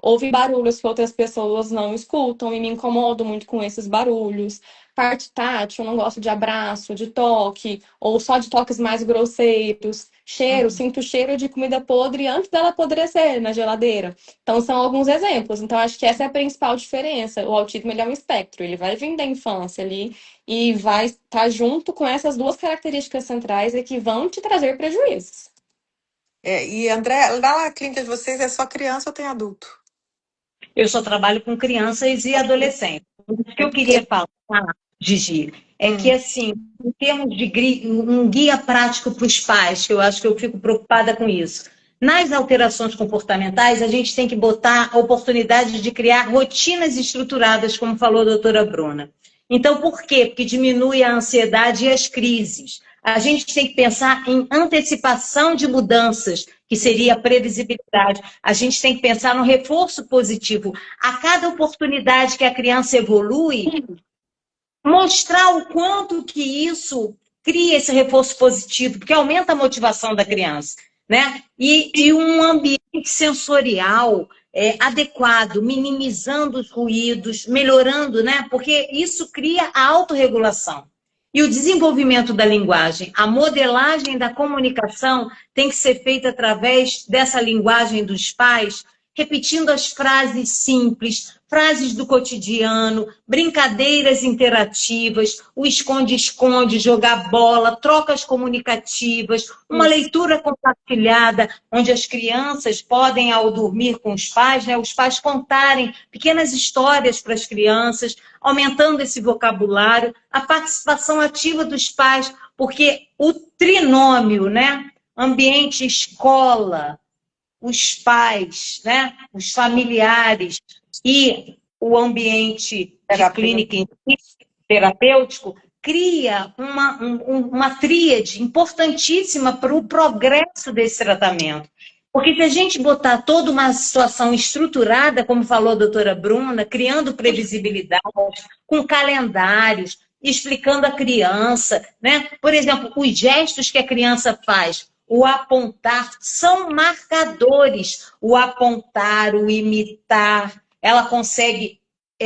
ouvir barulhos que outras pessoas não escutam e me incomodo muito com esses barulhos. Parte tátil, eu não gosto de abraço, de toque ou só de toques mais grosseiros. Cheiro, sinto cheiro de comida podre antes dela apodrecer na geladeira. Então, são alguns exemplos. Então, acho que essa é a principal diferença. O autismo ele é um espectro, ele vai vir da infância ali e vai estar junto com essas duas características centrais e que vão te trazer prejuízos. E André, lá na clínica de vocês é só criança ou tem adulto? Eu só trabalho com crianças e adolescentes. O que eu queria falar, Gigi, é que, Hum. assim, em termos de um guia prático para os pais, que eu acho que eu fico preocupada com isso. Nas alterações comportamentais, a gente tem que botar a oportunidade de criar rotinas estruturadas, como falou a doutora Bruna. Então, por quê? Porque diminui a ansiedade e as crises. A gente tem que pensar em antecipação de mudanças, que seria a previsibilidade. A gente tem que pensar no reforço positivo. A cada oportunidade que a criança evolui, mostrar o quanto que isso cria esse reforço positivo, porque aumenta a motivação da criança, né? E um ambiente sensorial adequado, minimizando os ruídos, melhorando, né? Porque isso cria a autorregulação. E o desenvolvimento da linguagem, a modelagem da comunicação tem que ser feita através dessa linguagem dos pais, repetindo as frases simples, frases do cotidiano, brincadeiras interativas, o esconde-esconde, jogar bola, trocas comunicativas, uma leitura compartilhada, onde as crianças podem, ao dormir com os pais, né, os pais contarem pequenas histórias para as crianças, aumentando esse vocabulário, a participação ativa dos pais, porque o trinômio, né, ambiente escola, os pais, né, os familiares e o ambiente de clínica terapêutico, cria uma tríade importantíssima para o progresso desse tratamento. Porque se a gente botar toda uma situação estruturada, como falou a doutora Bruna, criando previsibilidade, com calendários, explicando a criança, né? Por exemplo, os gestos que a criança faz, o apontar, são marcadores. O apontar, o imitar, ela consegue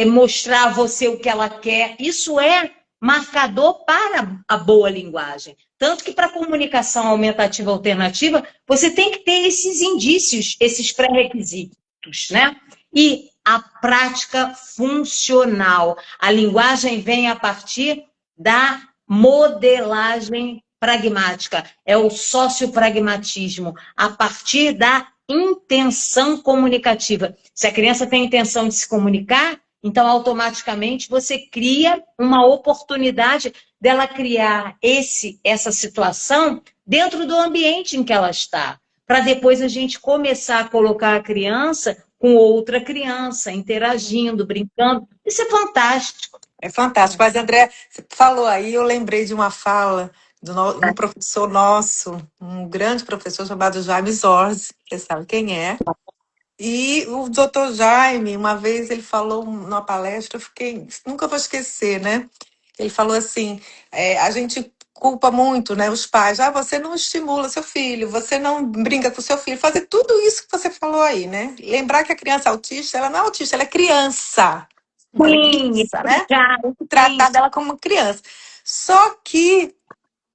mostrar a você o que ela quer. Isso é marcador para a boa linguagem. Tanto que para a comunicação aumentativa alternativa, você tem que ter esses indícios, esses pré-requisitos, né? E a prática funcional. A linguagem vem a partir da modelagem pragmática, é o sociopragmatismo, a partir da intenção comunicativa. Se a criança tem intenção de se comunicar, então automaticamente você cria uma oportunidade dela criar essa situação dentro do ambiente em que ela está, para depois a gente começar a colocar a criança com outra criança, interagindo, brincando. Isso é fantástico. É fantástico. Mas, André, você falou aí, eu lembrei de uma fala um professor nosso, um grande professor chamado Jaime Zorzi, você sabe quem é. E o doutor Jaime, uma vez ele falou numa palestra, eu fiquei, nunca vou esquecer, né? Ele falou assim, a gente culpa muito, né, os pais. Ah, você não estimula seu filho, você não brinca com seu filho, fazer tudo isso que você falou aí, né? Lembrar que a criança autista, ela não é autista, ela é criança. Ela é criança, né? Tratar dela como criança. Só que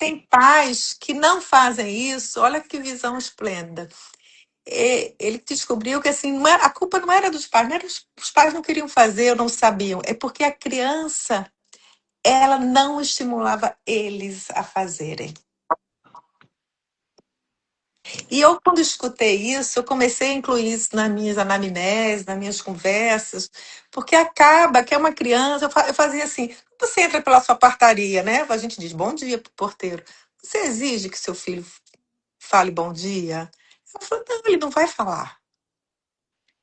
tem pais que não fazem isso. Olha que visão esplêndida. Ele descobriu que assim, a culpa não era dos pais, não era os pais não queriam fazer ou não sabiam. É porque a criança, ela não estimulava eles a fazerem. E eu, quando escutei isso, eu comecei a incluir isso nas minhas anamneses, nas minhas conversas, porque acaba que é uma criança, eu fazia assim, você entra pela sua portaria, né? A gente diz bom dia pro porteiro. Você exige que seu filho fale bom dia? Eu falo, não, ele não vai falar.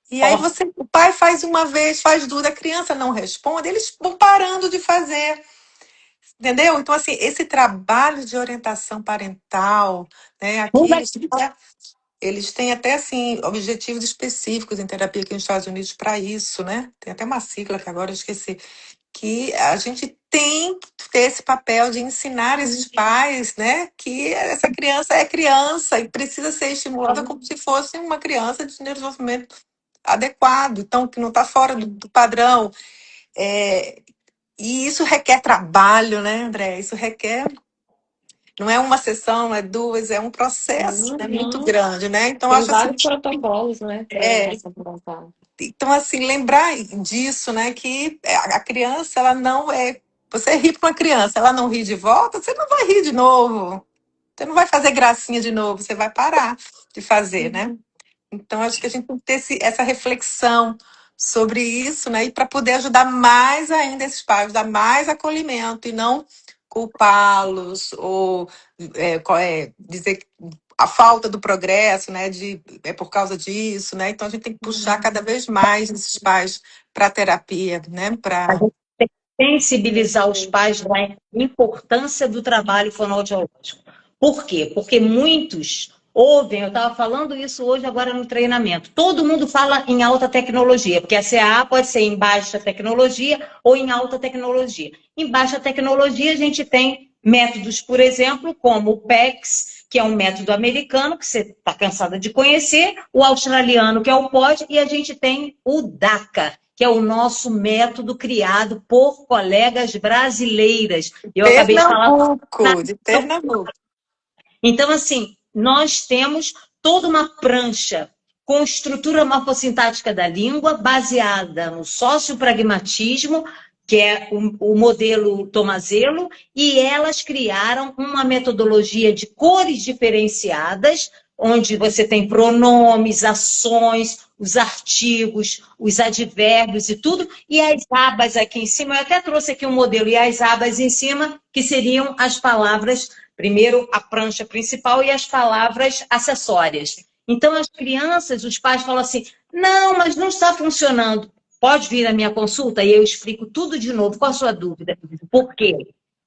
E aí o pai faz uma vez, faz duas, a criança não responde, eles vão parando de fazer. Entendeu? Então, assim, esse trabalho de orientação parental, né, aqui eles têm até, assim, objetivos específicos em terapia aqui nos Estados Unidos para isso, né? Tem até uma sigla que agora eu esqueci, que a gente tem que ter esse papel de ensinar esses pais, né, que essa criança é criança e precisa ser estimulada como se fosse uma criança de desenvolvimento adequado, então que não está fora do padrão. E isso requer trabalho, né, André? Isso requer. Não é uma sessão, é duas, é um processo, né, muito grande, né? Então, Tem acho assim. vários protocolos, né? Então, assim, lembrar disso, né? Que a criança, ela não é. Você ri para uma criança, ela não ri de volta, você não vai rir de novo. Você não vai fazer gracinha de novo, você vai parar de fazer, né? Então, acho que a gente tem que ter essa reflexão sobre isso, né? E para poder ajudar mais ainda esses pais, dar mais acolhimento e não culpá-los ou dizer que a falta do progresso, né? É por causa disso, né? Então, a gente tem que puxar cada vez mais esses pais para a terapia, né? sensibilizar os pais da importância do trabalho fonoaudiológico. Por quê? Porque muitos ouvem, eu estava falando isso hoje agora no treinamento, todo mundo fala em alta tecnologia, porque a CAA pode ser em baixa tecnologia ou em alta tecnologia. Em baixa tecnologia a gente tem métodos, por exemplo, como o PECS, que é um método americano, que você está cansada de conhecer, o australiano, que é o POD, e a gente tem o DACA, que é o nosso método criado por colegas brasileiras. Eu acabei de falar. Pernambuco, de Pernambuco. Então, assim, nós temos toda uma prancha com estrutura morfossintática da língua baseada no sociopragmatismo, que é o modelo Tomazelo, e elas criaram uma metodologia de cores diferenciadas, onde você tem pronomes, ações, os artigos, os advérbios e tudo, e as abas aqui em cima, eu até trouxe aqui um modelo, e as abas em cima, que seriam as palavras, primeiro a prancha principal e as palavras acessórias. Então, as crianças, os pais falam assim, não, mas não está funcionando. Pode vir à minha consulta e eu explico tudo de novo. Qual a sua dúvida? Por quê?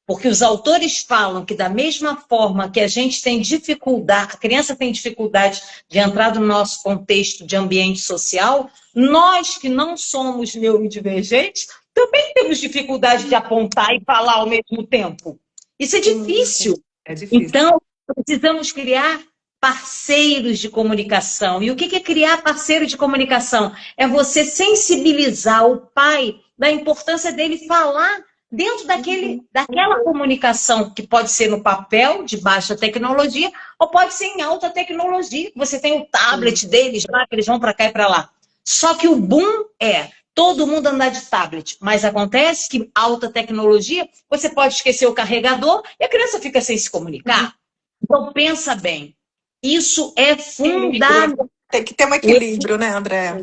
Porque os autores falam que da mesma forma que a gente tem dificuldade, a criança tem dificuldade de entrar no nosso contexto de ambiente social, nós que não somos neurodivergentes também temos dificuldade de apontar e falar ao mesmo tempo. Isso é difícil. É difícil. Então, precisamos criar parceiros de comunicação. E o que é criar parceiro de comunicação? É você sensibilizar o pai da importância dele falar dentro daquela comunicação, que pode ser no papel, de baixa tecnologia, ou pode ser em alta tecnologia. Você tem o tablet deles lá, que eles vão para cá e para lá. Só que o boom é todo mundo andar de tablet, mas acontece que alta tecnologia, você pode esquecer o carregador e a criança fica sem se comunicar. Então, pensa bem, isso é fundamental. Tem que ter um equilíbrio, né, André?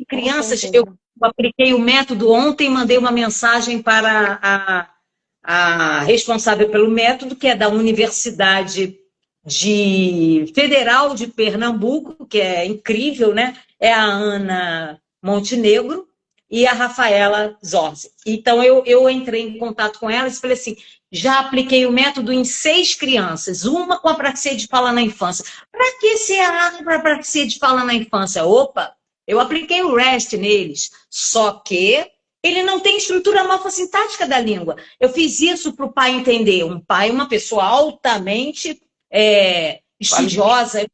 Crianças, eu apliquei o método ontem, mandei uma mensagem para a responsável pelo método, que é da Universidade Federal de Pernambuco, que é incrível, né? É a Ana Montenegro e a Rafaela Zorzi. Então, eu entrei em contato com elas e falei assim, já apliquei o método em 6 crianças, uma com apraxia de fala na infância. Para que CAA para apraxia de fala na infância? Opa, eu apliquei o REST neles, só que ele não tem estrutura morfossintática da língua. Eu fiz isso para o pai entender. Um pai, uma pessoa altamente estudiosa,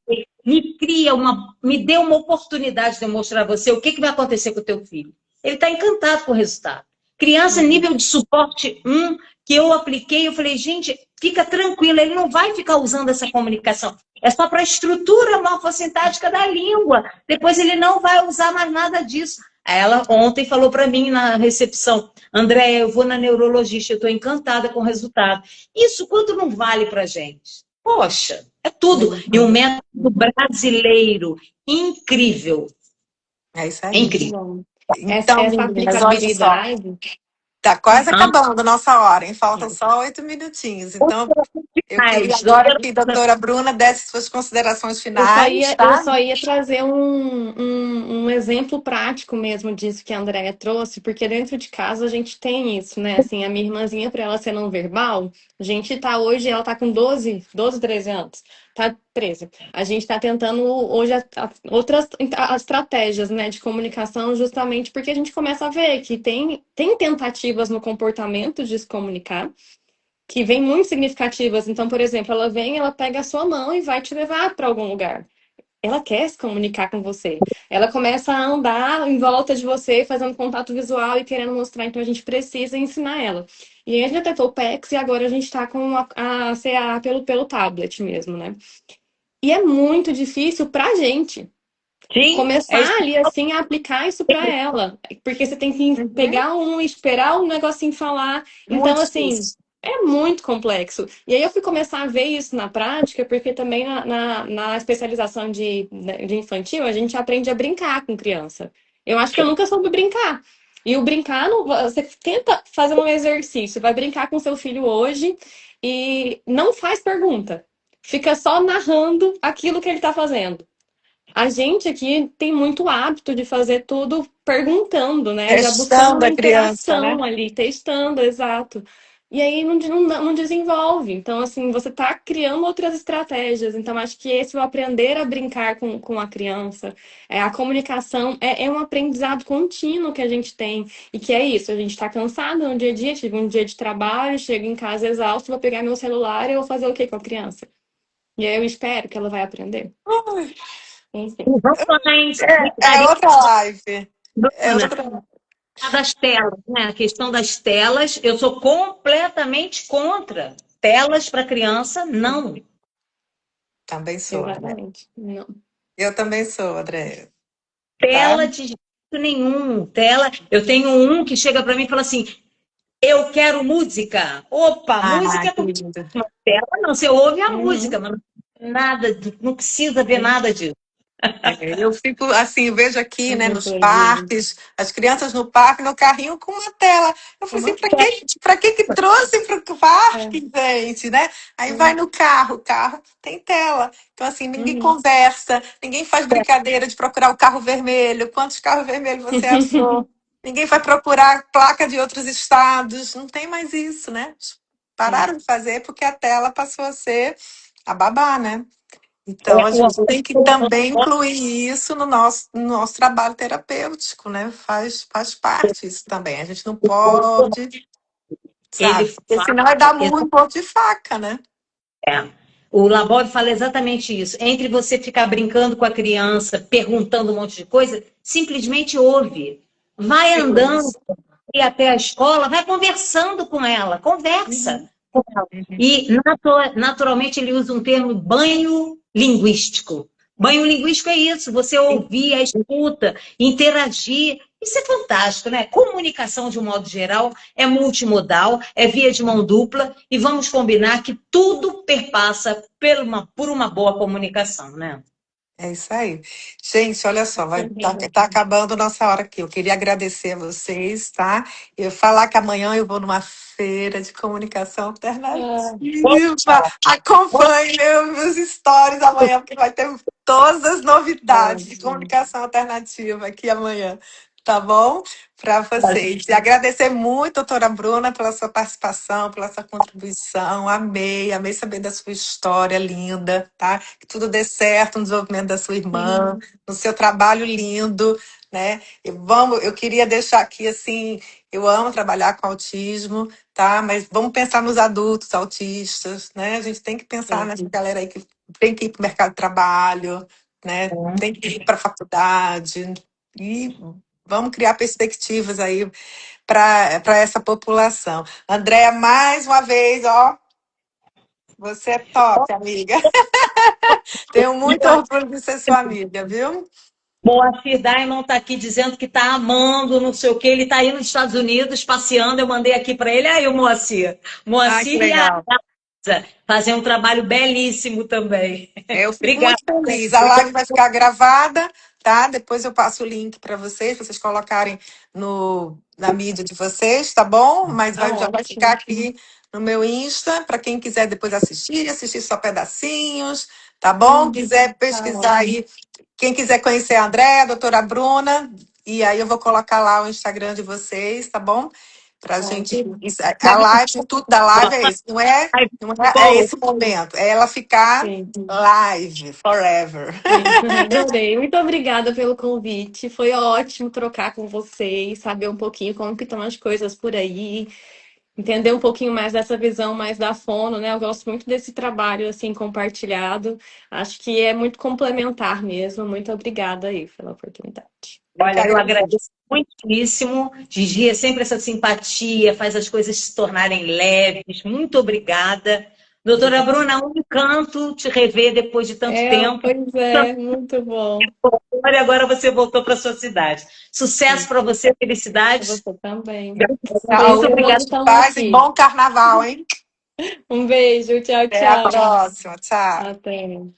me deu uma oportunidade de mostrar a você o que vai acontecer com o teu filho. Ele está encantado com o resultado. Criança nível de suporte 1, que eu apliquei, eu falei, gente, fica tranquila, ele não vai ficar usando essa comunicação. É só para a estrutura morfossintática da língua. Depois ele não vai usar mais nada disso. Ela ontem falou para mim na recepção, André, eu vou na neurologista, eu estou encantada com o resultado. Isso quanto não vale para a gente? Poxa, é tudo. E um método brasileiro incrível. É isso aí. É incrível. Então, essa meninas, olha só. aplicabilidade. Tá quase acabando a nossa hora, hein? Faltam só 8 minutinhos. Então, eu queria agora que a doutora Bruna desse suas considerações finais, tá? Eu só ia trazer um exemplo prático mesmo disso que a Andrea trouxe, porque dentro de casa a gente tem isso, né? Assim, a minha irmãzinha, para ela ser não verbal, a gente tá hoje, ela tá com 12, 13 anos, tá 13. A gente tá tentando hoje outras estratégias, né, de comunicação, justamente porque a gente começa a ver que tem tentativas no comportamento de se comunicar, que vêm muito significativas. Então, por exemplo, ela vem, ela pega a sua mão e vai te levar para algum lugar. Ela quer se comunicar com você. Ela começa a andar em volta de você, fazendo contato visual e querendo mostrar. Então, a gente precisa ensinar ela. E aí, a gente já tentou o PEX e agora a gente está com a CA pelo tablet mesmo, né? E é muito difícil pra gente. Sim, começar ali assim a aplicar isso para ela, porque você tem que pegar esperar o negocinho falar. Então, muito assim, difícil. é muito complexo. E aí eu fui começar a ver isso na prática, porque também na especialização de infantil, a gente aprende a brincar com criança. Eu acho que eu nunca soube brincar. E o brincar, você tenta fazer um exercício, vai brincar com seu filho hoje e não faz pergunta. Fica só narrando aquilo que ele está fazendo. A gente aqui tem muito hábito de fazer tudo perguntando, né? Já buscando Testando uma a criança, né? interação ali, testando, exato. E aí não desenvolve. Então, assim, você está criando outras estratégias. Então, acho que esse o aprender a brincar com a criança, a comunicação é um aprendizado contínuo que a gente tem. E que é isso, a gente está cansado no dia a dia, tive um dia de trabalho, chego em casa exausto, vou pegar meu celular e eu vou fazer o quê com a criança? E aí eu espero que ela vai aprender. Ui, Enfim. Mas é outra live. É Bruna, outra. a das telas, né? A questão das telas, eu sou completamente contra. Telas para criança, não. Também sou, André. Exatamente. Não. Eu também sou, André. Tá? Tela de jeito nenhum. Tela. Eu tenho um que chega para mim e fala assim: eu quero música. Opa, Ah, música é que com lindo. tela, não. Você ouve a música, Uhum. mas nada, não precisa ver nada disso. Eu fico assim, vejo aqui, né, Uhum. nos parques, as crianças no parque, no carrinho com uma tela. Eu falei assim, Uma pra que trouxe para o é. parque, gente, né? Aí vai no carro, o carro tem tela. Então, assim, ninguém Uhum. conversa, ninguém faz brincadeira de procurar o carro vermelho, quantos carros vermelhos você achou. Ninguém vai procurar placa de outros estados, não tem mais isso, né? É. Pararam de fazer porque a tela passou a ser a babá, né? Então, É, a gente tem que também incluir isso no nosso trabalho terapêutico, né? Faz parte isso também. A gente não pode, ele sabe? Porque fala. senão é dar murro em ponto de faca, né? O Labov fala exatamente isso. Entre você ficar brincando com a criança, perguntando um monte de coisa, simplesmente ouve. Vai Sim. andando e até a escola, vai conversando com ela, conversa. Uhum. E naturalmente ele usa um termo banho linguístico. Banho linguístico é isso, você ouvir, a escuta, interagir. Isso é fantástico, né? Comunicação, de um modo geral, é multimodal, é via de mão dupla, e vamos combinar que tudo perpassa por uma boa comunicação, né? É isso aí. Gente, olha só, tá acabando nossa hora aqui. Eu queria agradecer a vocês, tá? Eu falar que amanhã eu vou numa feira de comunicação Ah, alternativa. Acompanhe meus stories amanhã, porque vai ter todas as novidades de ótimo. comunicação alternativa aqui amanhã, tá bom? Para vocês. E agradecer muito, doutora Bruna, pela sua participação, pela sua contribuição. Amei saber da sua história linda, tá? Que tudo dê certo no desenvolvimento da sua irmã, no seu trabalho lindo, né? Eu queria deixar aqui assim, eu amo trabalhar com autismo, tá? Mas vamos pensar nos adultos autistas, né? A gente tem que pensar Sim. nessa galera aí que tem que ir para o mercado de trabalho, né? Tem que ir para a faculdade e vamos criar perspectivas aí para essa população. Andréa, mais uma vez, ó, você é top, amiga. Tenho muito orgulho de ser sua amiga, viu? Moacir Diamond está aqui dizendo que está amando, não sei o quê. Ele está aí nos Estados Unidos passeando. Eu mandei aqui para ele. Aí o Moacir. Ai, que Moacir e a legal. Elsa fazem um trabalho belíssimo também. Eu fico Obrigada. muito feliz. A live vai ficar gravada, tá? Depois eu passo o link para vocês colocarem na mídia de vocês, tá bom? Mas Tá já vai ficar ótimo. aqui no meu Insta, para quem quiser depois assistir só pedacinhos, tá bom? Quiser Tá pesquisar ótimo. aí, quem quiser conhecer a Andréa, a doutora Bruna, e aí eu vou colocar lá o Instagram de vocês, tá bom? Pra gente. Ótimo. A live, o tudo da live é esse, não é esse momento, é ela ficar Sim. live forever. Sim, adorei. Muito obrigada pelo convite. Foi ótimo trocar com vocês, saber um pouquinho como que estão as coisas por aí, entender um pouquinho mais dessa visão mais da fono, né? Eu gosto muito desse trabalho assim compartilhado. Acho que é muito complementar mesmo. Muito obrigada aí pela oportunidade. Eu que Olha, eu agradeço. agradeço muitíssimo. Gigi é sempre essa simpatia, faz as coisas se tornarem leves. Muito obrigada. Doutora Bruna, um encanto te rever depois de tanto tempo. Pois é, muito bom. Olha, agora você voltou para sua cidade. Sucesso Sim, para você, pra felicidades. você também. Muito Saúde, obrigada, estamos paz e aqui. bom carnaval, hein? Um beijo, tchau, Até a tchau. próxima. Tchau. Até.